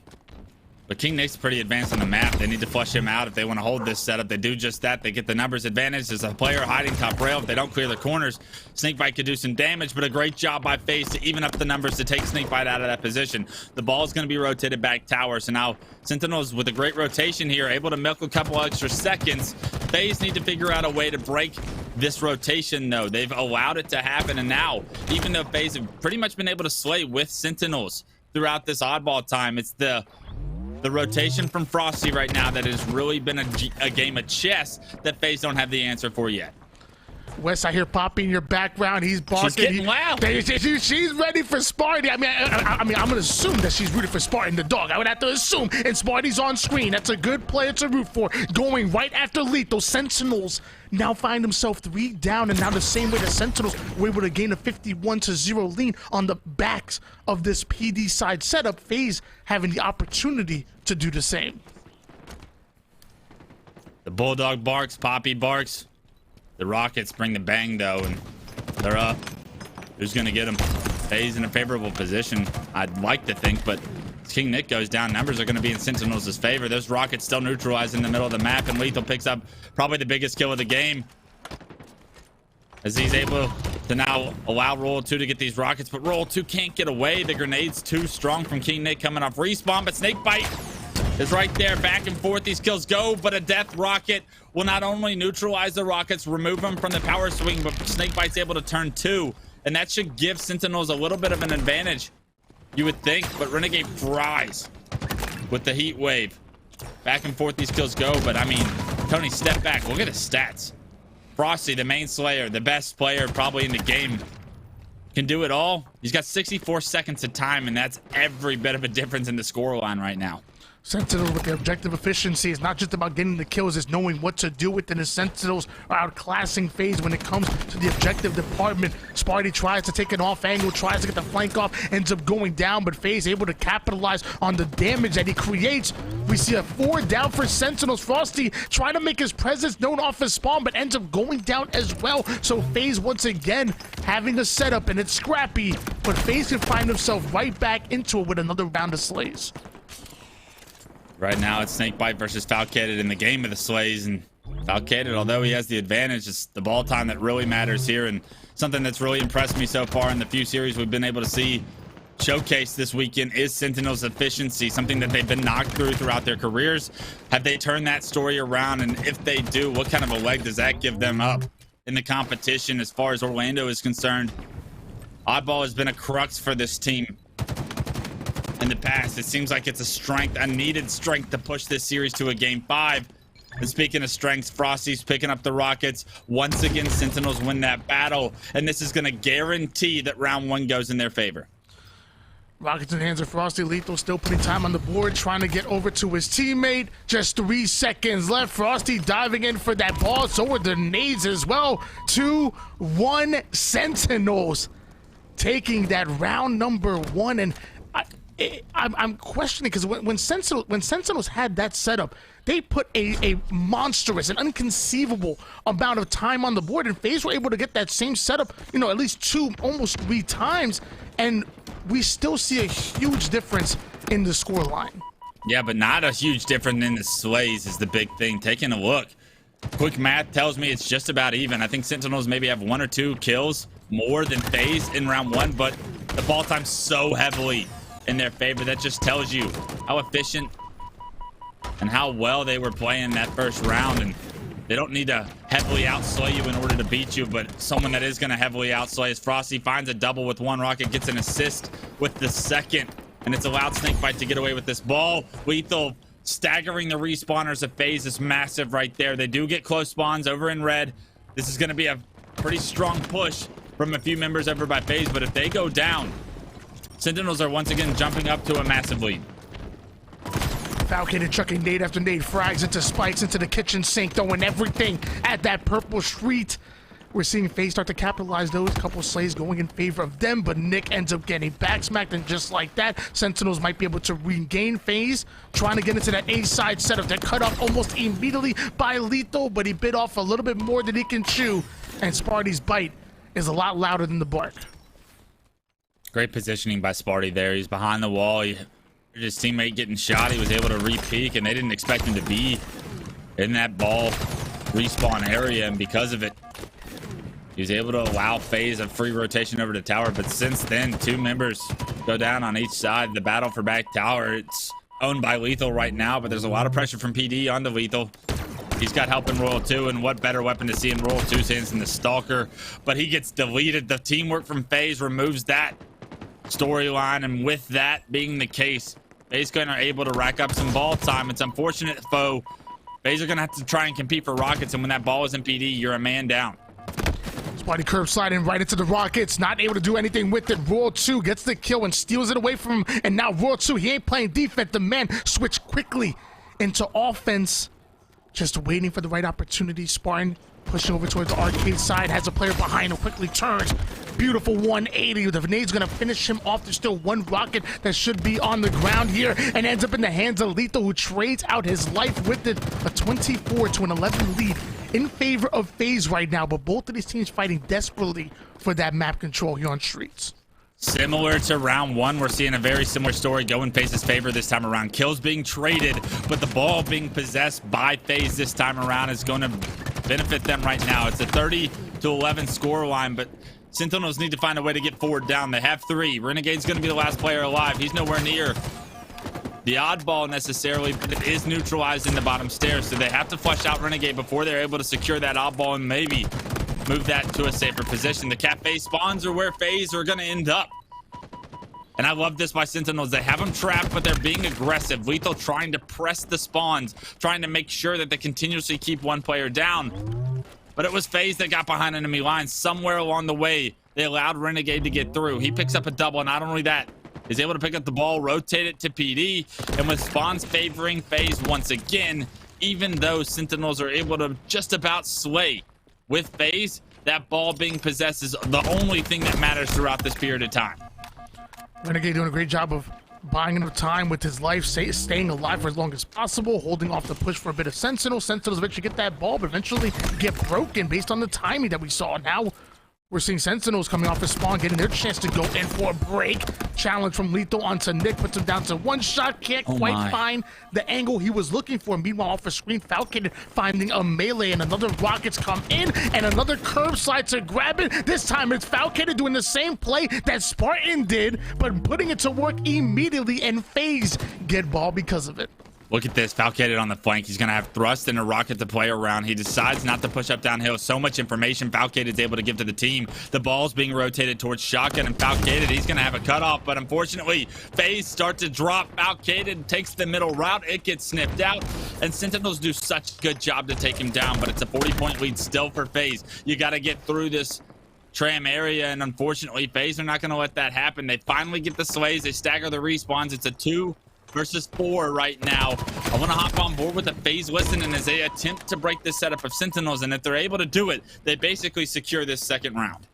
But KingNick's pretty advanced on the map. They need to flush him out if they want to hold this setup. They do just that. They get the numbers advantage. There's a player hiding top rail. If they don't clear the corners, SnakeBite could do some damage, but a great job by FaZe to even up the numbers to take SnakeBite out of that position. The ball is going to be rotated back tower. So now Sentinels with a great rotation here, able to milk a couple extra seconds. FaZe need to figure out a way to break this rotation though. They've allowed it to happen, and now, even though FaZe have pretty much been able to slay with Sentinels throughout this oddball time, it's the rotation from Frosty right now that has really been a game of chess that FaZe don't have the answer for yet. Wes, I hear Poppy in your background. He's barking. She's getting loud. She's ready for Spartan. I mean, I'm gonna assume that she's rooting for Spartan, the dog. I would have to assume. And Sparty's on screen. That's a good player to root for. Going right after LethuL. Sentinels now find himself 3 down, and now the same way the Sentinels were able to gain a 51-0 lead on the backs of this PD side setup. FaZe having the opportunity to do the same. The Bulldog barks, Poppy barks. The Rockets bring the bang though, and they're up. Who's gonna get them? FaZe in a favorable position, I'd like to think, but as KingNick goes down, numbers are gonna be in Sentinels' favor. Those Rockets still neutralized in the middle of the map, and LethuL picks up probably the biggest kill of the game, as he's able to now allow Roll 2 to get these Rockets, but Roll 2 can't get away. The grenade's too strong from KingNick coming off respawn, but SnakeBite is right there, back and forth. These kills go, but a death rocket will not only neutralize the Rockets, remove them from the power swing, but SnakeBite's able to turn 2, and that should give Sentinels a little bit of an advantage, you would think, but Renegade fries with the heat wave. Back and forth these kills go, but I mean, Tony, step back. Look at his stats. Frosty, the main slayer, the best player probably in the game, can do it all. He's got 64 seconds of time, and that's every bit of a difference in the score line right now. Sentinels with the objective efficiency. It's not just about getting the kills, it's knowing what to do with it. The Sentinels are outclassing FaZe when it comes to the objective department. Sparty tries to take an off angle, tries to get the flank off, ends up going down, but FaZe able to capitalize on the damage that he creates. We see a 4 down for Sentinels. Frosty trying to make his presence known off his spawn, but ends up going down as well. So FaZe once again having a setup, and it's scrappy, but FaZe can find himself right back into it with another round of slays. Right now, it's SnakeBite versus Falcated in the game of the slays, and Falcated, although he has the advantage, it's the ball time that really matters here, and something that's really impressed me so far in the few series we've been able to see showcase this weekend is Sentinels' efficiency, something that they've been knocked throughout their careers. Have they turned that story around? And if they do, what kind of a leg does that give them up in the competition as far as Orlando is concerned? Oddball has been a crux for this team in the past. It seems like it's a strength, a needed strength to push this series to a game 5. And speaking of strengths, Frosty's picking up the rockets. Once again, Sentinels win that battle, and this is going to guarantee that round 1 goes in their favor. Rockets in hands of Frosty. LethuL still putting time on the board, trying to get over to his teammate. Just 3 seconds left. Frosty diving in for that ball. So are the nades as well. 2-1 Sentinels taking that round number 1. And I'm questioning, because when Sentinels had that setup, they put a monstrous and inconceivable amount of time on the board, and FaZe were able to get that same setup, you know, at least 2, almost 3 times, and we still see a huge difference in the score line. Yeah, but not a huge difference in the slays is the big thing. Taking a look, quick math tells me it's just about even. I think Sentinels maybe have 1 or 2 kills more than FaZe in round 1, but the ball time's so heavily in their favor. That just tells you how efficient and how well they were playing that first round, and they don't need to heavily outslay you in order to beat you, but someone that is going to heavily outslay is Frosty. Finds a double with 1 rocket, gets an assist with the second, and it's allowed SnakeBite to get away with this ball. LethuL staggering the respawners of FaZe is massive right there. They do get close spawns over in red. This is going to be a pretty strong push from a few members over by FaZe, but if they go down, Sentinels are once again jumping up to a massive lead. Falcated chucking nade after nade, frags into spikes into the kitchen sink, throwing everything at that purple street. We're seeing FaZe start to capitalize those. Couple slays going in favor of them, but Nick ends up getting backsmacked, and just like that, Sentinels might be able to regain FaZe, trying to get into that A-side setup. They're cut off almost immediately by LethuL, but he bit off a little bit more than he can chew, and Sparty's bite is a lot louder than the bark. Great positioning by Sparty there. He's behind the wall. His teammate getting shot. He was able to re-peek, and they didn't expect him to be in that ball respawn area, and because of it, he was able to allow FaZe a free rotation over to tower. But since then, 2 members go down on each side. The battle for back tower, it's owned by LethuL right now, but there's a lot of pressure from PD onto LethuL. He's got help in Royal 2, and what better weapon to see in Royal 2 hands than the Stalker, but he gets deleted. The teamwork from FaZe removes that storyline, and with that being the case, FaZe are able to rack up some ball time. It's unfortunate, foe. FaZe are going to have to try and compete for rockets, and when that ball is in PD, you're a man down. Sparty curve sliding right into the rockets, not able to do anything with it. Royal 2 gets the kill and steals it away from him, and now Royal 2, he ain't playing defense. The man switched quickly into offense, just waiting for the right opportunity. Spartan pushing over towards the arcade side, has a player behind him, quickly turns. Beautiful 180. The nade's gonna finish him off. There's still 1 rocket that should be on the ground here, and ends up in the hands of LethuL, who trades out his life with it. A 24-11 lead in favor of FaZe right now, but both of these teams fighting desperately for that map control here on Streets. Similar to round 1, we're seeing a very similar story go in FaZe's favor this time around. Kills being traded, but the ball being possessed by FaZe this time around is going to benefit them right now. It's a 30-11 score line, but Sentinels need to find a way to get forward down. They have 3. Renegade's going to be the last player alive. He's nowhere near the oddball necessarily, but it is neutralized in the bottom stairs, so they have to flush out Renegade before they're able to secure that oddball and maybe move that to a safer position. The cafe spawns are where FaZe are going to end up. And I love this by Sentinels. They have them trapped, but they're being aggressive. LethuL trying to press the spawns, trying to make sure that they continuously keep 1 player down. But it was FaZe that got behind enemy lines. Somewhere along the way, they allowed Renegade to get through. He picks up a double, and not only that, is able to pick up the ball, rotate it to PD, and with spawns favoring FaZe once again, even though Sentinels are able to just about sway with FaZe, that ball being possessed is the only thing that matters throughout this period of time. Renegade doing a great job of buying enough time with his life, staying alive for as long as possible, holding off the push for a bit of Sentinels. Sentinels eventually get that ball, but eventually get broken based on the timing that we saw. Now we're seeing Sentinels coming off his spawn, getting their chance to go in for a break. Challenge from LethuL onto Nick, puts him down to one shot. Can't quite find the angle he was looking for. Meanwhile, off the screen, Falcated finding a melee, and another rockets come in, and another curb slide to grab it. This time it's Falcated doing the same play that Spartan did, but putting it to work immediately, and FaZe get ball because of it. Look at this, Falcated on the flank. He's going to have thrust and a rocket to play around. He decides not to push up downhill. So much information Falcated is able to give to the team. The ball's being rotated towards Shotgun, and Falcated, he's going to have a cutoff, but unfortunately, FaZe start to drop. Falcated takes the middle route. It gets sniffed out, and Sentinels do such a good job to take him down, but it's a 40-point lead still for FaZe. You got to get through this tram area, and unfortunately, FaZe are not going to let that happen. They finally get the slays. They stagger the respawns. It's a 2 versus 4 right now. I want to hop on board with a FaZe listening as they attempt to break this setup of Sentinels, and if they're able to do it, they basically secure this second round.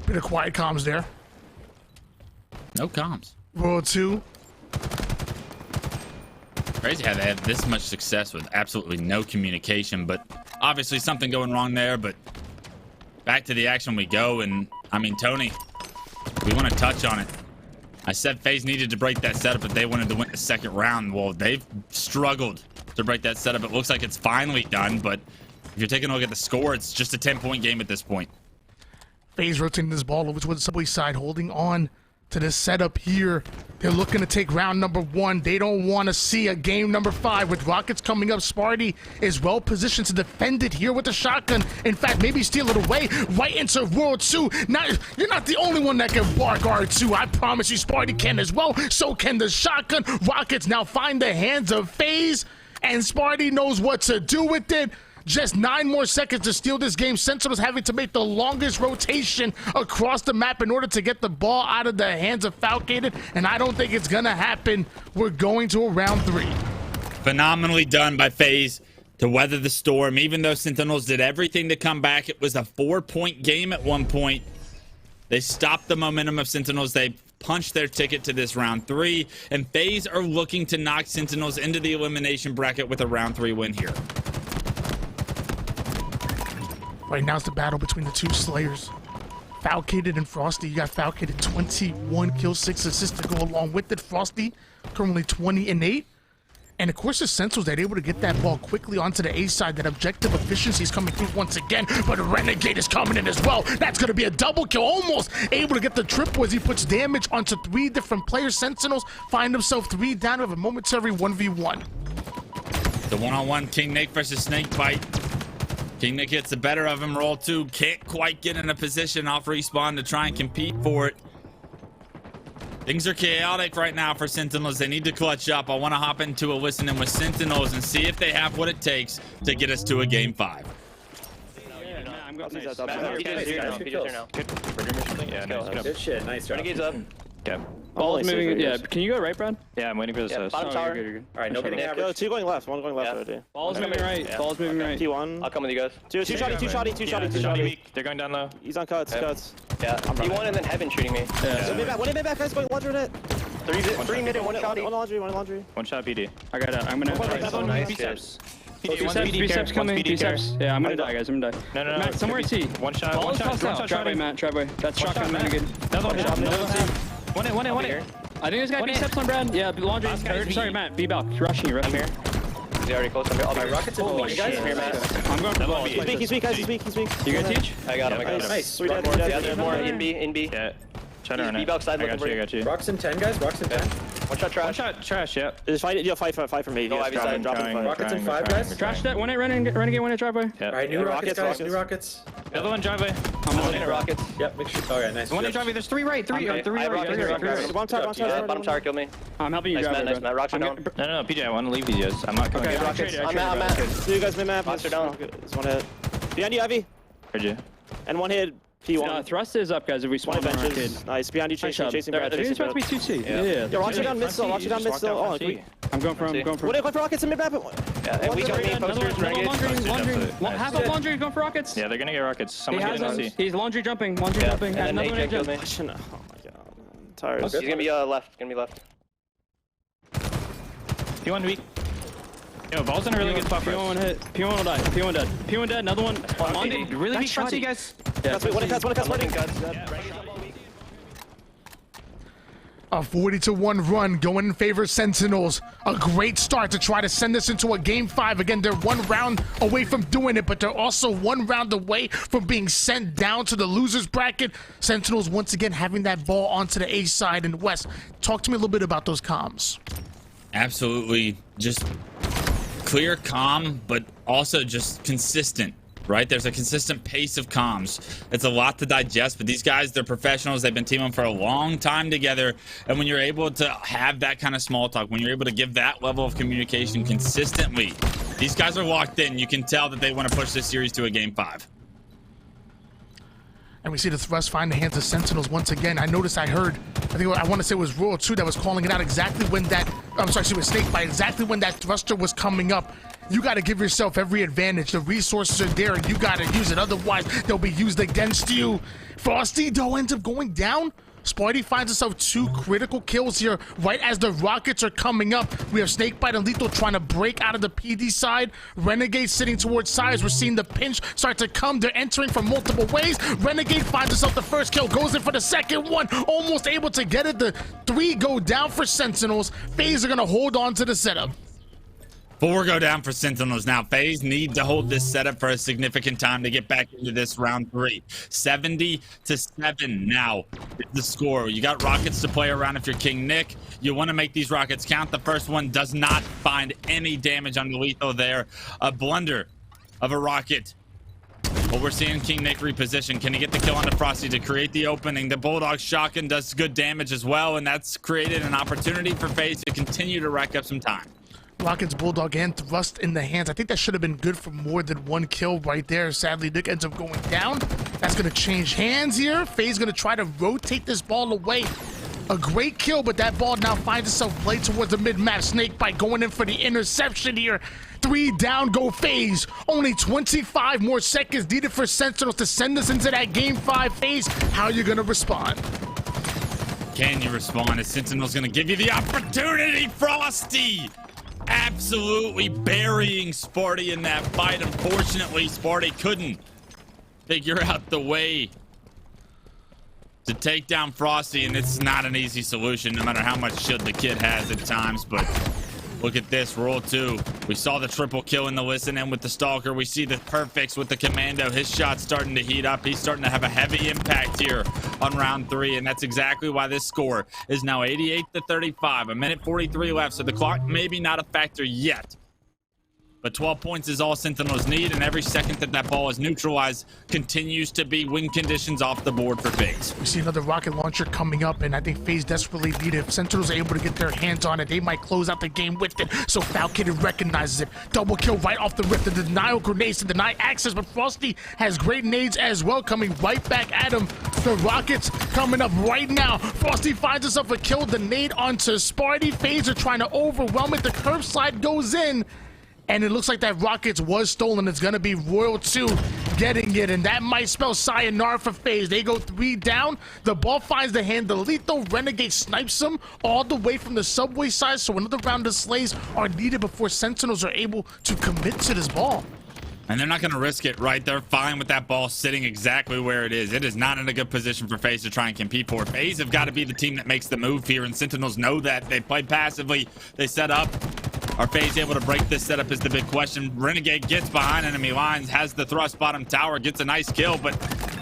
Bit of quiet comms there. No comms. World 2. Crazy how they have this much success with absolutely no communication, but obviously something going wrong there. But back to the action we go, and I mean, Tony, we want to touch on it. I said FaZe needed to break that setup if they wanted to win the second round. Well, they've struggled to break that setup. It looks like it's finally done, but if you're taking a look at the score, it's just a 10-point game at this point. FaZe rotating this ball over towards the subway side, holding on to this setup here. They're looking to take round number 1. They don't want to see a game number 5 with rockets coming up. Sparty is well positioned to defend it here with the shotgun. In fact, maybe steal it away right into World 2. You're not the only one that can bar guard 2. I promise you, Sparty can as well. So can the shotgun. Rockets now find the hands of FaZe, and Sparty knows what to do with it. Just 9 more seconds to steal this game. Sentinels having to make the longest rotation across the map in order to get the ball out of the hands of Falcated, and I don't think it's gonna happen. We're going to a round 3. Phenomenally done by FaZe to weather the storm. Even though Sentinels did everything to come back, it was a 4-point game at one point. They stopped the momentum of Sentinels. They punched their ticket to this round 3, and FaZe are looking to knock Sentinels into the elimination bracket with a round 3 win here. Right now it's the battle between the 2 Slayers, Falcated and Frosty. You got Falcated 21 kills, 6 assists to go along with it. Frosty currently 20 and 8. And of course the Sentinels, they're able to get that ball quickly onto the A side. That objective efficiency is coming through once again, but Renegade is coming in as well. That's going to be a double kill, almost able to get the triple as he puts damage onto 3 different players. Sentinels find himself 3 down with a momentary 1v1. The one-on-one KingNick versus SnakeBite. KingNick gets the better of him. Roll 2 can't quite get in a position off respawn to try and compete for it. Things are chaotic right now for Sentinels. They need to clutch up. I want to hop into a listening with Sentinels and see if they have what it takes to get us to a game 5. I'm going Good shit, nice job. Renegade's up. Okay. Ball's moving. Yeah, can you go right, Brad? Yeah, I'm waiting for this host. Bottom tower. You're good. Alright, no getting average. Go, 2 going left, 1 going left already. Ball's moving right. Yeah. Ball's moving right. T1. I'll come with you guys. 2 shotty. They're going down low. He's on cuts. Yeah, T1 and then Heaven shooting me. Yeah. So one in back, guys, going laundry net. 3 mid and 1 shotty. One laundry. One shot PD. I got it. I'm gonna. So nice. Biceps. Three steps coming. Biceps. Yeah, I'm gonna die, guys. I'm gonna die. No. Matt, somewhere C. One shot. Ball is tossed out. Driveway, Matt. Driveway. That's shotgun. Renegade. Another one. One in. I think there's got biceps on Brad. Yeah, laundry. Sorry, Matt. B-Balk. Rushing you. I'm here. Is he already close? I'll be rockets in Holy shit. Here, Matt. I'm going for the ball. He's weak, guys. He's weak. You gonna teach? I got him. Nice. Sweet. Yeah, there's more in B. Yeah. Try to run B it. box side I looking for you. got you. Rocks in 10, guys. Rocks in 10. One shot trash. One shot trash, yeah. Just fight for me. Go Ivy side, drop trying, him. Rockets in 5, guys. Trash that. 1-8 Renegade, 1-8 driveway. All right, new rockets, guys. New rockets. The other one driveway. I'm on in rockets. Yep, make sure. Okay, nice. 1-8 driveway. There's 3 right. 3 right. 3 right. One tower, bottom tower, kill me. I'm helping you Nice, drive. Matt. Rocks are down. No, PJ, I want to leave these guys. I'm not coming. Okay, rockets. I'm at. See you guys mid-map. Rocks are down. Just one hit. Behind you, Ivy. Heard you. And one hit. P1. Thrust is up, guys. If we spawn on Arcade. benches. Nice. Behind you, chasing Brad. They're supposed to be 2C. Yeah. Yeah, Rocks are down mid still. Rocks are down mid still. Oh, quick. I'm going for him. What if rockets in mid-map? Yeah, and we got me posters, Renegade. Half of laundry going for rockets. Yeah, they're gonna get rockets. Someone He get has an them. LC. He's laundry jumping. And then Another one AJ killed me. jump. Oh my god. I'm tired. Okay. He's gonna be left. P1 weak. Yo, ball's in a really good spot for P1 us. one hit. P1 will die. P1 dead. P1 dead. Another one. Monty. Really weak front, you guys. Yeah, one cuts, Martin. A 40-1 run going in favor of Sentinels. A great start to try to send this into a game 5. Again, they're 1 round away from doing it, but they're also 1 round away from being sent down to the losers bracket. Sentinels once again having that ball onto the A side and West. Talk to me a little bit about those comms. Absolutely, just clear, calm, but also just consistent. Right? There's a consistent pace of comms. It's a lot to digest, but these guys, they're professionals. They've been teaming for a long time together. And when you're able to have that kind of small talk, when you're able to give that level of communication consistently, these guys are locked in. You can tell that they want to push this series to a game 5. And we see the thrust find the hands of Sentinels once again. I noticed I want to say it was Royal 2 that was calling it out exactly when that, I'm sorry, it was SnakeBite, exactly when that thruster was coming up. You got to give yourself every advantage. The resources are there and you got to use it. Otherwise, they'll be used against you. Frosty, though, ends up going down. Sparty finds himself 2 critical kills here right as the rockets are coming up. We have SnakeBite and LethuL trying to break out of the PD side. Renegade sitting towards sides. We're seeing the pinch start to come. They're entering from multiple ways. Renegade finds himself the first kill, goes in for the second one. Almost able to get it. The 3 go down for Sentinels. FaZe are going to hold on to the setup. 4 go down for Sentinels. Now, FaZe need to hold this setup for a significant time to get back into this round 3. 70-7 now is the score. You got rockets to play around if you're KingNick. You want to make these rockets count. The first one does not find any damage on the LethuL there. A blunder of a rocket. But we're seeing KingNick reposition. Can he get the kill onto Frosty to create the opening? The Bulldog shotgun does good damage as well, and that's created an opportunity for FaZe to continue to rack up some time. Rockets, Bulldog, and thrust in the hands. I think that should have been good for more than 1 kill right there. Sadly, Nick ends up going down. That's going to change hands here. FaZe going to try to rotate this ball away. A great kill, but that ball now finds itself played towards the mid-map. SnakeBite going in for the interception here. 3 down, go FaZe. Only 25 more seconds needed for Sentinels to send us into that game 5. FaZe, how are you going to respond? Can you respond? Is Sentinels going to give you the opportunity? Frosty absolutely burying Sparty in that fight. Unfortunately, Sparty couldn't figure out the way to take down Frosty, and it's not an easy solution, no matter how much shield the kid has at times. But look at this, roll 2. We saw the triple kill in the listen in with the Stalker. We see the perfects with the Commando. His shot's starting to heat up. He's starting to have a heavy impact here on round 3, and that's exactly why this score is now 88-35. A minute 43 left, so the clock maybe not a factor yet. But 12 points is all Sentinels need, and every second that that ball is neutralized continues to be win conditions off the board for FaZe. We see another rocket launcher coming up, and I think FaZe desperately need it. If Sentinels are able to get their hands on it, they might close out the game with it. So Falcated recognizes it. Double kill right off the rip. The denial grenades to deny access, but Frosty has great nades as well coming right back at him. The rockets coming up right now. Frosty finds himself a kill. The nade onto Sparty. FaZe are trying to overwhelm it. The curve slide goes in. And it looks like that rockets was stolen. It's going to be Royal 2 getting it. And that might spell sayonara for FaZe. They go 3 down. The ball finds the hand. The LethuL Renegade snipes them all the way from the subway side. So another round of slays are needed before Sentinels are able to commit to this ball. And they're not going to risk it, right? They're fine with that ball sitting exactly where it is. It is not in a good position for FaZe to try and compete for. FaZe have got to be the team that makes the move here, and Sentinels know that. They play passively. They set up. Are FaZe able to break this setup is the big question. Renegade gets behind enemy lines, has the thrust bottom tower, gets a nice kill, but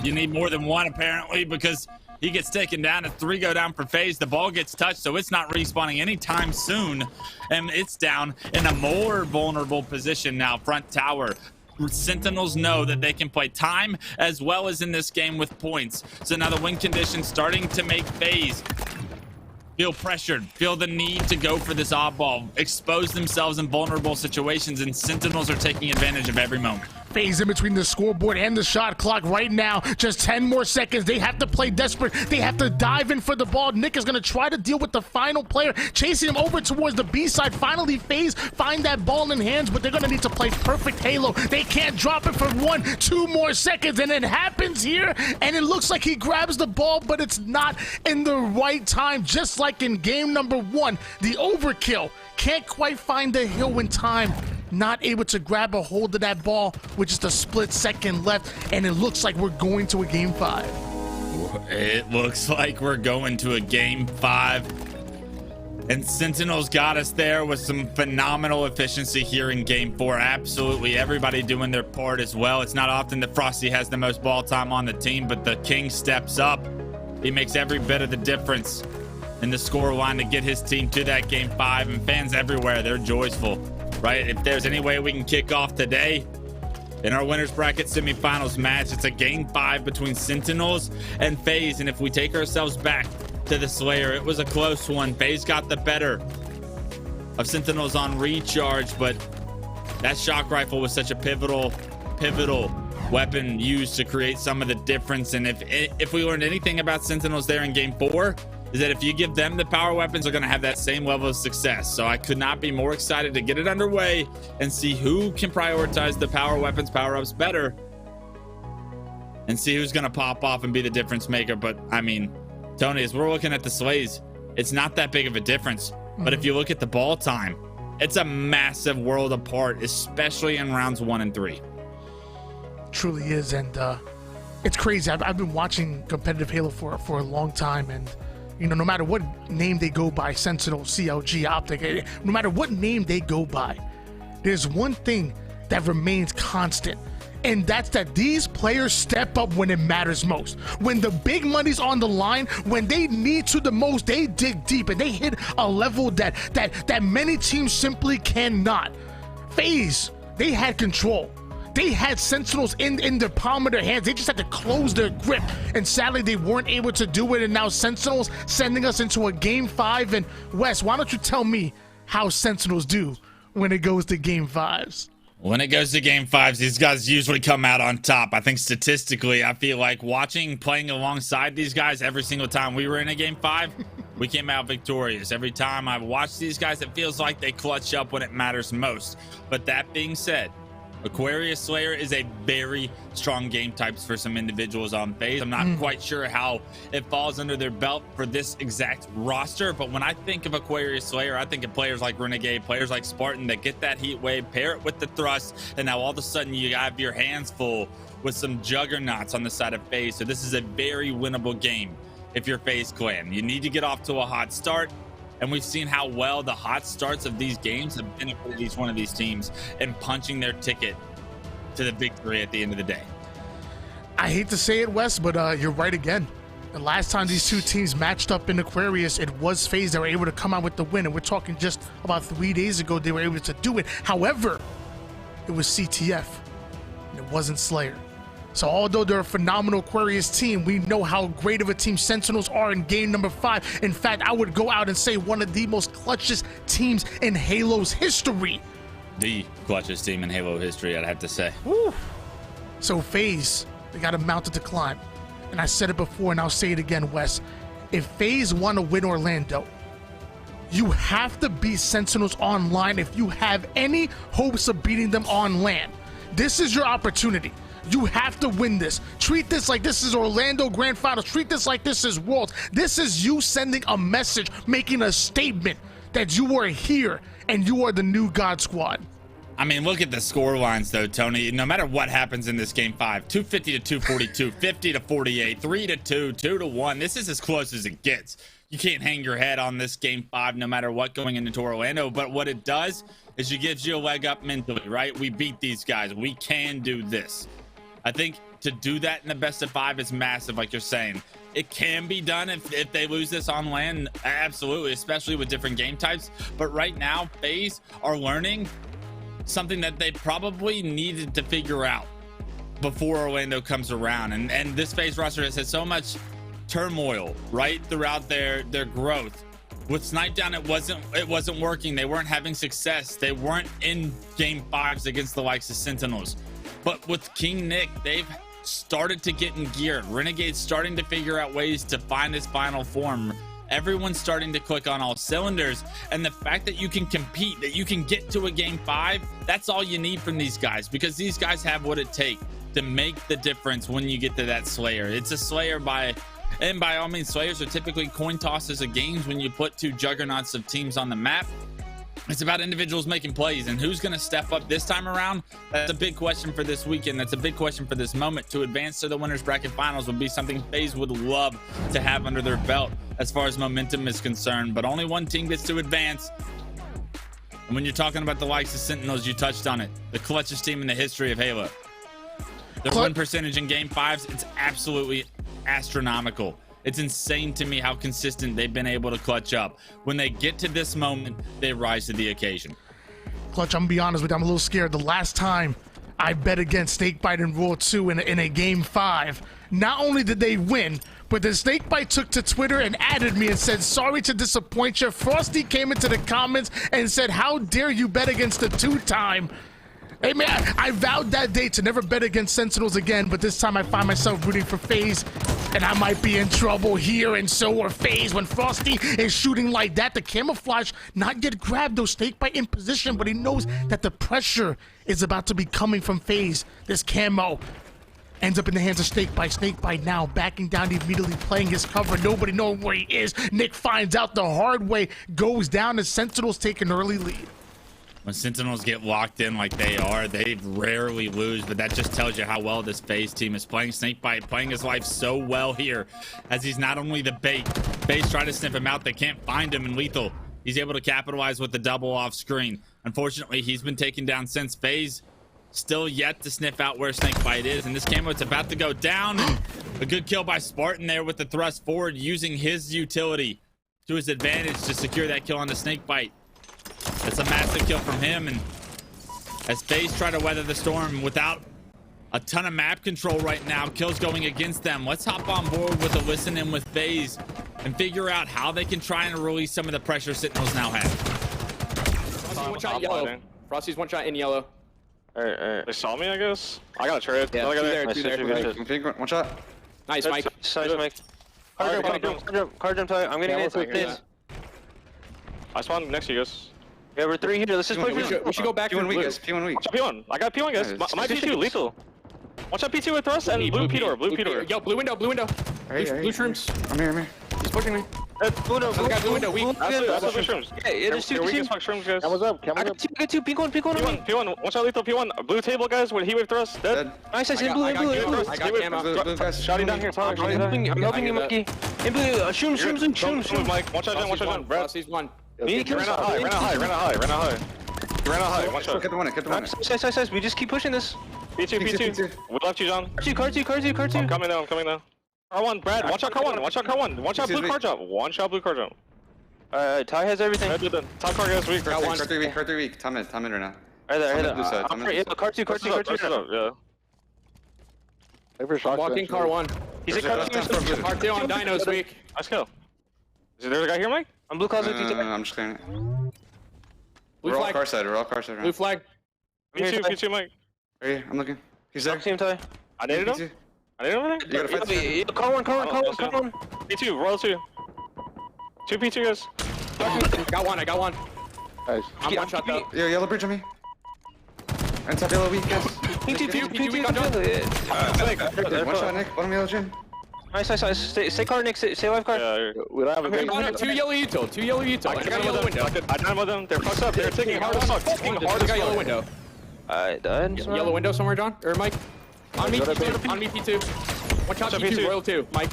you need more than one apparently because he gets taken down. A 3 go down for FaZe. The ball gets touched, so it's not respawning anytime soon. And it's down in a more vulnerable position now. Front tower. Sentinels know that they can play time as well as in this game with points. So now the win condition starting to make FaZe feel pressured, feel the need to go for this oddball, expose themselves in vulnerable situations, and Sentinels are taking advantage of every moment. FaZe in between the scoreboard and the shot clock right now. Just 10 more seconds. They have to play desperate. They have to dive in for the ball. Nick is going to try to deal with the final player, chasing him over towards the B side. Finally, FaZe find that ball in hands, but they're going to need to play perfect Halo. They can't drop it for 1, 2 more seconds, and it happens here, and it looks like he grabs the ball, but it's not in the right time. Just like in game number 1, the overkill. Can't quite find the hill in time. Not able to grab a hold of that ball with just a split second left, and it looks like we're going to a game 5. It looks like we're going to a game 5. And Sentinels got us there with some phenomenal efficiency here in game 4. Absolutely everybody doing their part as well. It's not often that Frosty has the most ball time on the team, but the King steps up. He makes every bit of the difference in the score line to get his team to that game 5, and fans everywhere, they're joyful, right? If there's any way we can kick off today in our winners bracket semifinals match, it's a game 5 between Sentinels and FaZe. And if we take ourselves back to the Slayer, it was a close one. FaZe got the better of Sentinels on recharge, but that shock rifle was such a pivotal weapon used to create some of the difference. And if we learned anything about Sentinels there in game 4, is that if you give them the power weapons, they're going to have that same level of success. So I could not be more excited to get it underway and see who can prioritize the power weapons, power-ups better, and see who's going to pop off and be the difference maker. But I mean, Tony, as we're looking at the slays, it's not that big of a difference. But if you look at the ball time, it's a massive world apart, especially in rounds 1 and 3. Truly is, and it's crazy. I've been watching competitive Halo for a long time, and you know, no matter what name they go by, Sentinel, CLG, Optic, no matter what name they go by, there's one thing that remains constant, and that's that these players step up when it matters most. When the big money's on the line, when they need to the most, they dig deep and they hit a level that many teams simply cannot. FaZe, they had control. They had Sentinels in the palm of their hands. They just had to close their grip, and sadly they weren't able to do it. And now Sentinels sending us into a game 5. And Wes, why don't you tell me how Sentinels do when it goes to game 5s? When it goes to game 5s, these guys usually come out on top. I think statistically, I feel like playing alongside these guys every single time we were in a game 5, we came out victorious. Every time I watch these guys, it feels like they clutch up when it matters most. But that being said, Aquarius Slayer is a very strong game types for some individuals on FaZe. I'm not quite sure how it falls under their belt for this exact roster, but when I think of Aquarius Slayer, I think of players like Renegade, players like Spartan that get that heat wave, pair it with the thrust, and now all of a sudden you have your hands full with some juggernauts on the side of FaZe. So this is a very winnable game if you're FaZe clan. You need to get off to a hot start. And we've seen how well the hot starts of these games have benefited each one of these teams in punching their ticket to the victory at the end of the day. I hate to say it, Wes, but you're right again. The last time these two teams matched up in Aquarius, it was FaZe that were able to come out with the win. And we're talking just about 3 days ago, they were able to do it. However, it was CTF, and it wasn't Slayer. So although they're a phenomenal Aquarius team, we know how great of a team Sentinels are in game number 5. In fact, I would go out and say one of the most clutchest teams in Halo's history. The clutchest team in Halo history, I'd have to say. Woo. So FaZe, they got a mountain to climb. And I said it before and I'll say it again, Wes. If FaZe want to win Orlando, you have to beat Sentinels online if you have any hopes of beating them on land. This is your opportunity. You have to win this. Treat this like this is Orlando Grand Finals. Treat this like this is Worlds. This is you sending a message, making a statement that you are here and you are the new God Squad. I mean, look at the score lines, though, Tony. No matter what happens in this game 5, 250 to 242, 50 to 48, 3 to 2, 2 to 1. This is as close as it gets. you can't hang your head on this game 5 no matter what going into Orlando. But what it does is it gives you a leg up mentally, right? We beat these guys. We can do this. I think to do that in the best of 5 is massive, like you're saying. It can be done if they lose this on land, absolutely, especially with different game types. But right now, FaZe are learning something that they probably needed to figure out before Orlando comes around. And this FaZe roster has had so much turmoil right throughout their growth. With Snipe Down, it wasn't working. They weren't having success. They weren't in game 5s against the likes of Sentinels. But with KingNick, they've started to get in gear. Renegade's starting to figure out ways to find his final form. Everyone's starting to click on all cylinders, and the fact that you can compete, that you can get to a game 5, that's all you need from these guys, because these guys have what it takes to make the difference when you get to that Slayer. It's a Slayer and by all means, Slayers are typically coin tosses of games when you put 2 juggernauts of teams on the map. It's about individuals making plays, and who's going to step up this time around? That's a big question for this weekend. That's a big question for this moment. To advance to the winners bracket finals would be something FaZe would love to have under their belt as far as momentum is concerned, but only one team gets to advance. And when you're talking about the likes of Sentinels, you touched on it, the clutchest team in the history of Halo. Their win percentage in game 5s, it's absolutely astronomical. It's insane to me how consistent they've been able to clutch up. When they get to this moment, they rise to the occasion. Clutch, I'm gonna be honest with you, I'm a little scared. The last time I bet against SnakeBite and Raw 2 in a game 5, not only did they win, but then SnakeBite took to Twitter and added me and said, sorry to disappoint you. Frosty came into the comments and said, how dare you bet against the 2-time? Hey man, I vowed that day to never bet against Sentinels again, but this time I find myself rooting for FaZe, and I might be in trouble here, and so are FaZe. When Frosty is shooting like that, the camouflage not get grabbed, though SnakeBite in position, but he knows that the pressure is about to be coming from FaZe. This camo ends up in the hands of SnakeBite. SnakeBite now backing down, immediately playing his cover, nobody knowing where he is. Nick finds out the hard way, goes down, and Sentinels take an early lead. When Sentinels get locked in like they are, they rarely lose, but that just tells you how well this FaZe team is playing. SnakeBite playing his life so well here, as he's not only the bait. FaZe try to sniff him out, they can't find him, and LethuL, he's able to capitalize with the double off screen. Unfortunately, he's been taken down since. FaZe still yet to sniff out where SnakeBite is, and this camo, it's about to go down. And a good kill by Spartan there with the thrust forward, using his utility to his advantage to secure that kill on the SnakeBite. It's a massive kill from him, and as FaZe try to weather the storm without a ton of map control right now, kills going against them. Let's hop on board with a listen in with FaZe and figure out how they can try and release some of the pressure Sentinels now have. Frosty, one shot yellow. Frosty's one shot in yellow. Alright. They saw me, I guess. I got a trade. Yeah, I got two there. One shot. Nice, Mike. Nice, Mike. Car jump tight. I'm getting it. I spawned next to you guys. Yeah, we're 3 here. Let's just play. We should go back for P1 weak, blue. guys. P1 weak. P1. I got P1, guys. My P2, LethuL. Watch out P2 with thrust and blue P-door. Blue P-door. Yo, blue window. Blue shrooms. I'm here. He's pushing me. Blue window, weak. That's blue shrooms. Yeah, there's 2 They're weak as fuck shrooms, guys. What's up? I got 2. Peek one. P1. Watch out LethuL. P1. Blue table, guys. With heat-wave thrust. Dead. Nice, in blue. I got camo. Blue guys. Shotty down here. I'm helping you, Mikey. In blue, shrooms. Mike. Watch out, John. Brad. Frosty's one. Ran out high. Watch out. Get the one. Nice. We just keep pushing this. P2. We left you, John. Car 2. I'm coming down. Car 1, Brad. Watch out, car 1. Watch out, blue car jump. One shot, blue car jump. Ty has everything. Top car guys weak. Car 3 weak. Time in right now. Right there. Blue side. Yeah, car 2. Yeah. I'm walking car 1. He's a car 2. Car 2 on Dino's weak. Let's go. Is there a guy here, Mike? I'm blue closet. I'm just clearing it. Blue We're all flag. car side right Blue flag. P2, Mike. Right here, I'm looking. He's there. Same Ty. I needed him? P2. I needed him over there? You gotta fight this. Car 1. P2, roll 2. 2 P2 guys. I got one. Nice. I'm one shot though. Yo, yellow bridge on me. And top yellow weak, guys. P2, we got done. One shot, Nick. Bottom yellow gym. Nice. Stay car, Nick. Stay live car. Yeah, We don't have a No, 2 yellow util. I got yellow window. I done with them. They're fucked up. They're taking hard as fuck. I got yellow window. I died. Yellow window somewhere, John? Or Mike? On me, P2. Watch out, P2, Royal 2. Mike.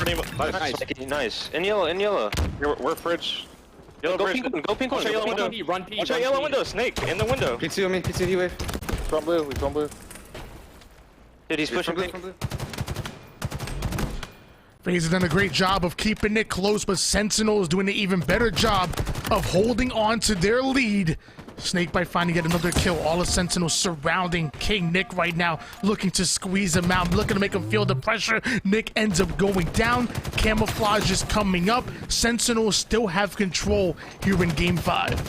Nice. Nice. In yellow. We're fridge. Yellow Go bridge. pink one. Go pink one. Watch out yellow window. Run P. Watch out yellow window. Snake in the window. P2 on me, P2 heat wave. Front blue. We front blue. Dude, he's pushing From pink. blue. FaZe has done a great job of keeping it close, but Sentinels doing an even better job of holding on to their lead. SnakeBite finally get another kill. All the Sentinels surrounding KingNick right now, looking to squeeze him out, looking to make him feel the pressure. Nick ends up going down. Camouflage is coming up. Sentinels still have control here in Game 5.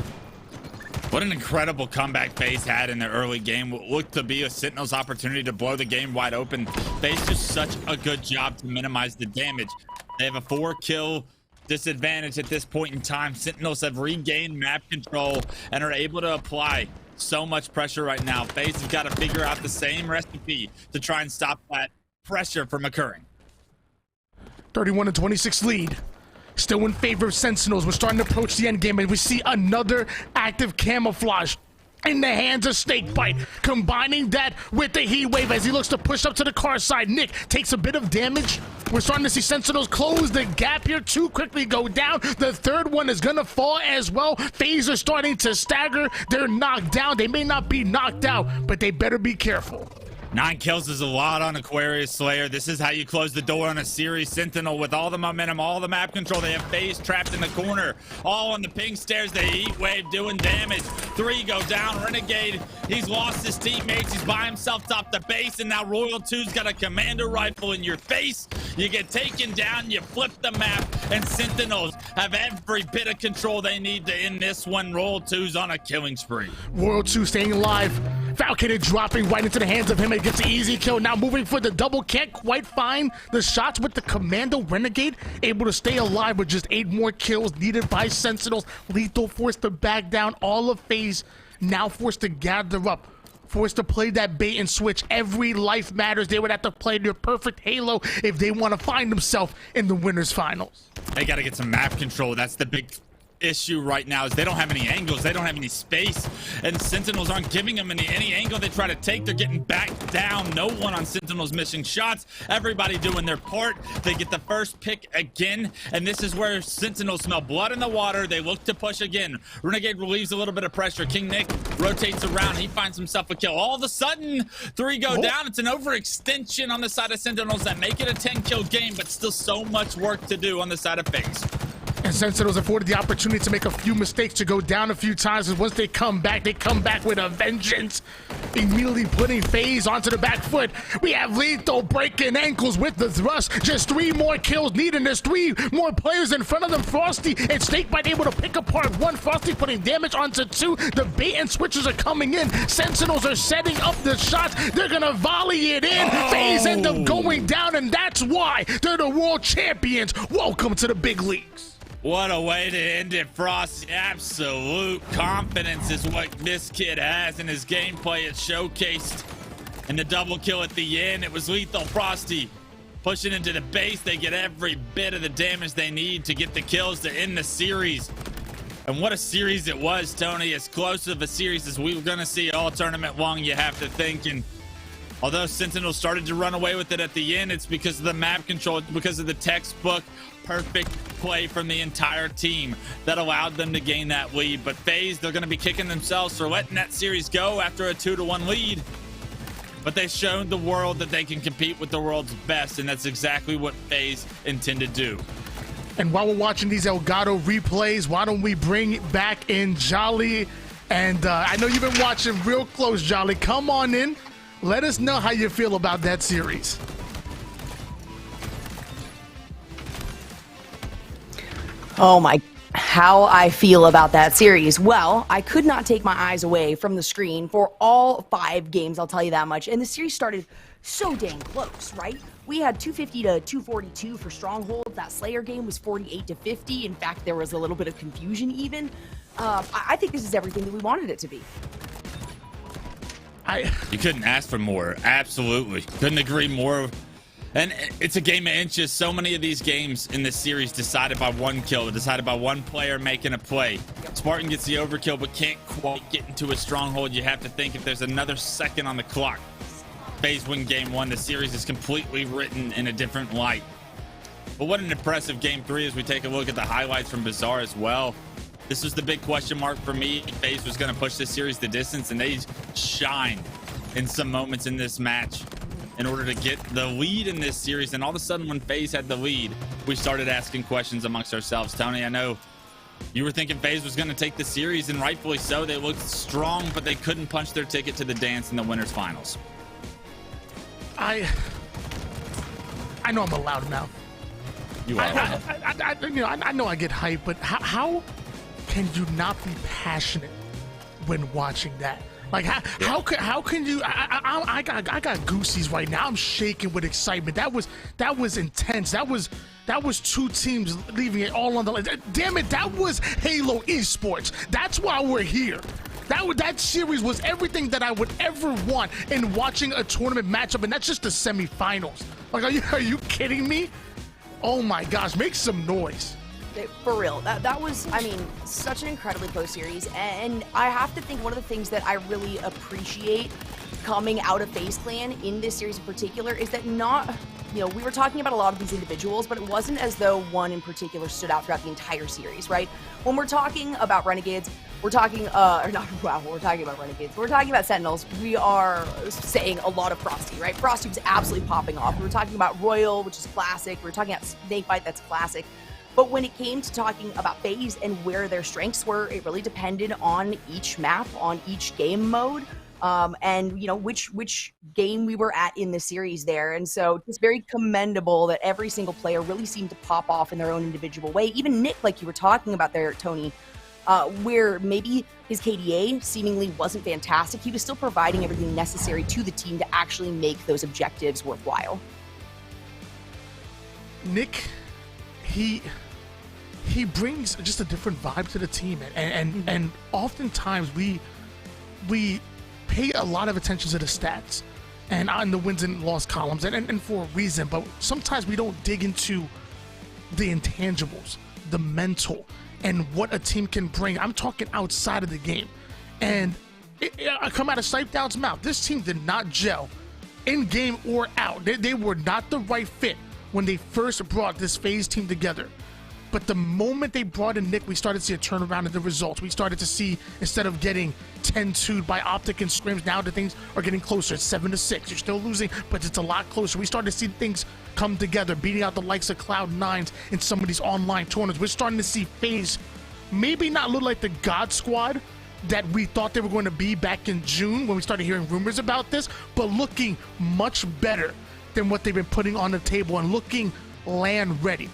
What an incredible comeback FaZe had in the early game. What looked to be a Sentinels opportunity to blow the game wide open. FaZe did such a good job to minimize the damage. They have a 4-kill disadvantage at this point in time. Sentinels have regained map control and are able to apply so much pressure right now. FaZe has got to figure out the same recipe to try and stop that pressure from occurring. 31-26 lead. Still in favor of Sentinels. We're starting to approach the end game, and we see another active camouflage in the hands of SnakeBite. Combining that with the heat wave as he looks to push up to the car side. Nick takes a bit of damage. We're starting to see Sentinels close the gap here. 2 quickly go down. The third one is gonna fall as well. FaZe are starting to stagger. They're knocked down. They may not be knocked out, but they better be careful. 9 kills is a lot on Aquarius Slayer. This is how you close the door on a series. Sentinel with all the momentum, all the map control. They have FaZe trapped in the corner. All on the pink stairs. They heat wave doing damage. 3 go down. Renegade, he's lost his teammates. He's by himself top the base. And now Royal 2's got a commander rifle in your face. You get taken down. You flip the map. And Sentinels have every bit of control they need to end this one. Royal 2's on a killing spree. Royal 2 staying alive. Falcated dropping right into the hands of him. It gets an easy kill. Now moving for the double. Can't quite find the shots with the Commando. Renegade able to stay alive with just 8 more kills needed by Sentinels. LethuL forced to back down. All of FaZe now forced to gather up. Forced to play that bait and switch. Every life matters. They would have to play their perfect Halo if they want to find themselves in the winners finals. They got to get some map control. That's the big issue right now, is they don't have any angles, they don't have any space, and Sentinels aren't giving them any angle they try to take. They're getting back down. No one on Sentinels missing shots. Everybody doing their part. They get the first pick again, and this is where Sentinels smell blood in the water. They look to push again. Renegade relieves a little bit of pressure. KingNick rotates around. He finds himself a kill. All of a sudden, 3 go down. It's an overextension on the side of Sentinels that make it a 10-kill game, but still so much work to do on the side of FaZe. And Sentinels afforded the opportunity to make a few mistakes, to go down a few times, and once they come back with a vengeance. Immediately putting FaZe onto the back foot. We have LethuL breaking ankles with the thrust. Just 3 more kills needed. There's 3 more players in front of them. Frosty and SnakeBite able to pick apart 1. Frosty putting damage onto 2. The bait and switches are coming in. Sentinels are setting up the shots. They're gonna volley it in. FaZe end up going down, and that's why they're the world champions. Welcome to the big leagues. What a way to end it, Frosty. Absolute confidence is what this kid has in his gameplay. It's showcased in the double kill at the end. It was LethuL. Frosty pushing into the base. They get every bit of the damage they need to get the kills to end the series. And what a series it was, Tony. As close of a series as we were going to see all tournament long, you have to think. And although Sentinels started to run away with it at the end, it's because of the map control, it's because of the textbook perfect play from the entire team that allowed them to gain that lead. But FaZe, they're going to be kicking themselves for letting that series go after a 2-1 lead. But they've shown the world that they can compete with the world's best, and that's exactly what FaZe intend to do. And while we're watching these Elgato replays, why don't we bring back in Jolly? And I know you've been watching real close, Jolly. Come on in. Let us know how you feel about that series. Oh my, how I feel about that series. Well, I could not take my eyes away from the screen for all 5 games, I'll tell you that much. And the series started so dang close, right? We had 250 to 242 for Strongholds. That Slayer game was 48 to 50. In fact, there was a little bit of confusion even. I think this is everything that we wanted it to be. You couldn't ask for more. Absolutely. Couldn't agree more. And it's a game of inches. So many of these games in this series decided by 1 kill, decided by 1 player making a play. Spartan gets the overkill, but can't quite get into a stronghold. You have to think if there's another second on the clock, FaZe win game 1, the series is completely written in a different light. But what an impressive game 3 as we take a look at the highlights from Bazaar as well. This was the big question mark for me. FaZe was going to push this series the distance, and they shined in some moments in this match in order to get the lead in this series. And all of a sudden, when FaZe had the lead, we started asking questions amongst ourselves. Tony, I know you were thinking FaZe was going to take the series, and rightfully so. They looked strong, but they couldn't punch their ticket to the dance in the winners finals. I know I'm a loudmouth. You are. I know I get hyped, but how can you not be passionate when watching that? Like how can you? I got goosies right now. I'm shaking with excitement. That was intense. That was two teams leaving it all on the line. Damn it, that was Halo Esports. That's why we're here. That series was everything that I would ever want in watching a tournament matchup, and that's just the semifinals. Like, are you kidding me? Oh my gosh, make some noise. For real, that was, I mean, such an incredibly close series, and I have to think one of the things that I really appreciate coming out of FaZe Clan in this series in particular is that we were talking about a lot of these individuals, but it wasn't as though one in particular stood out throughout the entire series, right? When we're talking about Renegades, we're talking, we're talking about Renegades, we're talking about Sentinels, we are saying a lot of Frosty, right? Frosty was absolutely popping off. We were talking about Royal, which is classic. We were talking about SnakeBite, that's classic. But when it came to talking about FaZe and where their strengths were, it really depended on each map, on each game mode, and which game we were at in the series there. And so it's very commendable that every single player really seemed to pop off in their own individual way. Even Nick, like you were talking about there, Tony, where maybe his KDA seemingly wasn't fantastic, he was still providing everything necessary to the team to actually make those objectives worthwhile. Nick, he brings just a different vibe to the team, and oftentimes we pay a lot of attention to the stats and on the wins and loss columns, and for a reason, but sometimes we don't dig into the intangibles, the mental, and what a team can bring. I'm talking outside of the game, and I come out of Snipedown's mouth. This team did not gel in game or out. They were not the right fit when they first brought this FaZe team together. But the moment they brought in Nick, we started to see a turnaround in the results. We started to see, instead of getting 10-2 by Optic and scrims, now the things are getting closer. It's 7-6. You're still losing, but it's a lot closer. We started to see things come together, beating out the likes of Cloud9s in some of these online tournaments. We're starting to see FaZe maybe not look like the God Squad that we thought they were going to be back in June when we started hearing rumors about this, but looking much better than what they've been putting on the table and looking LAN ready.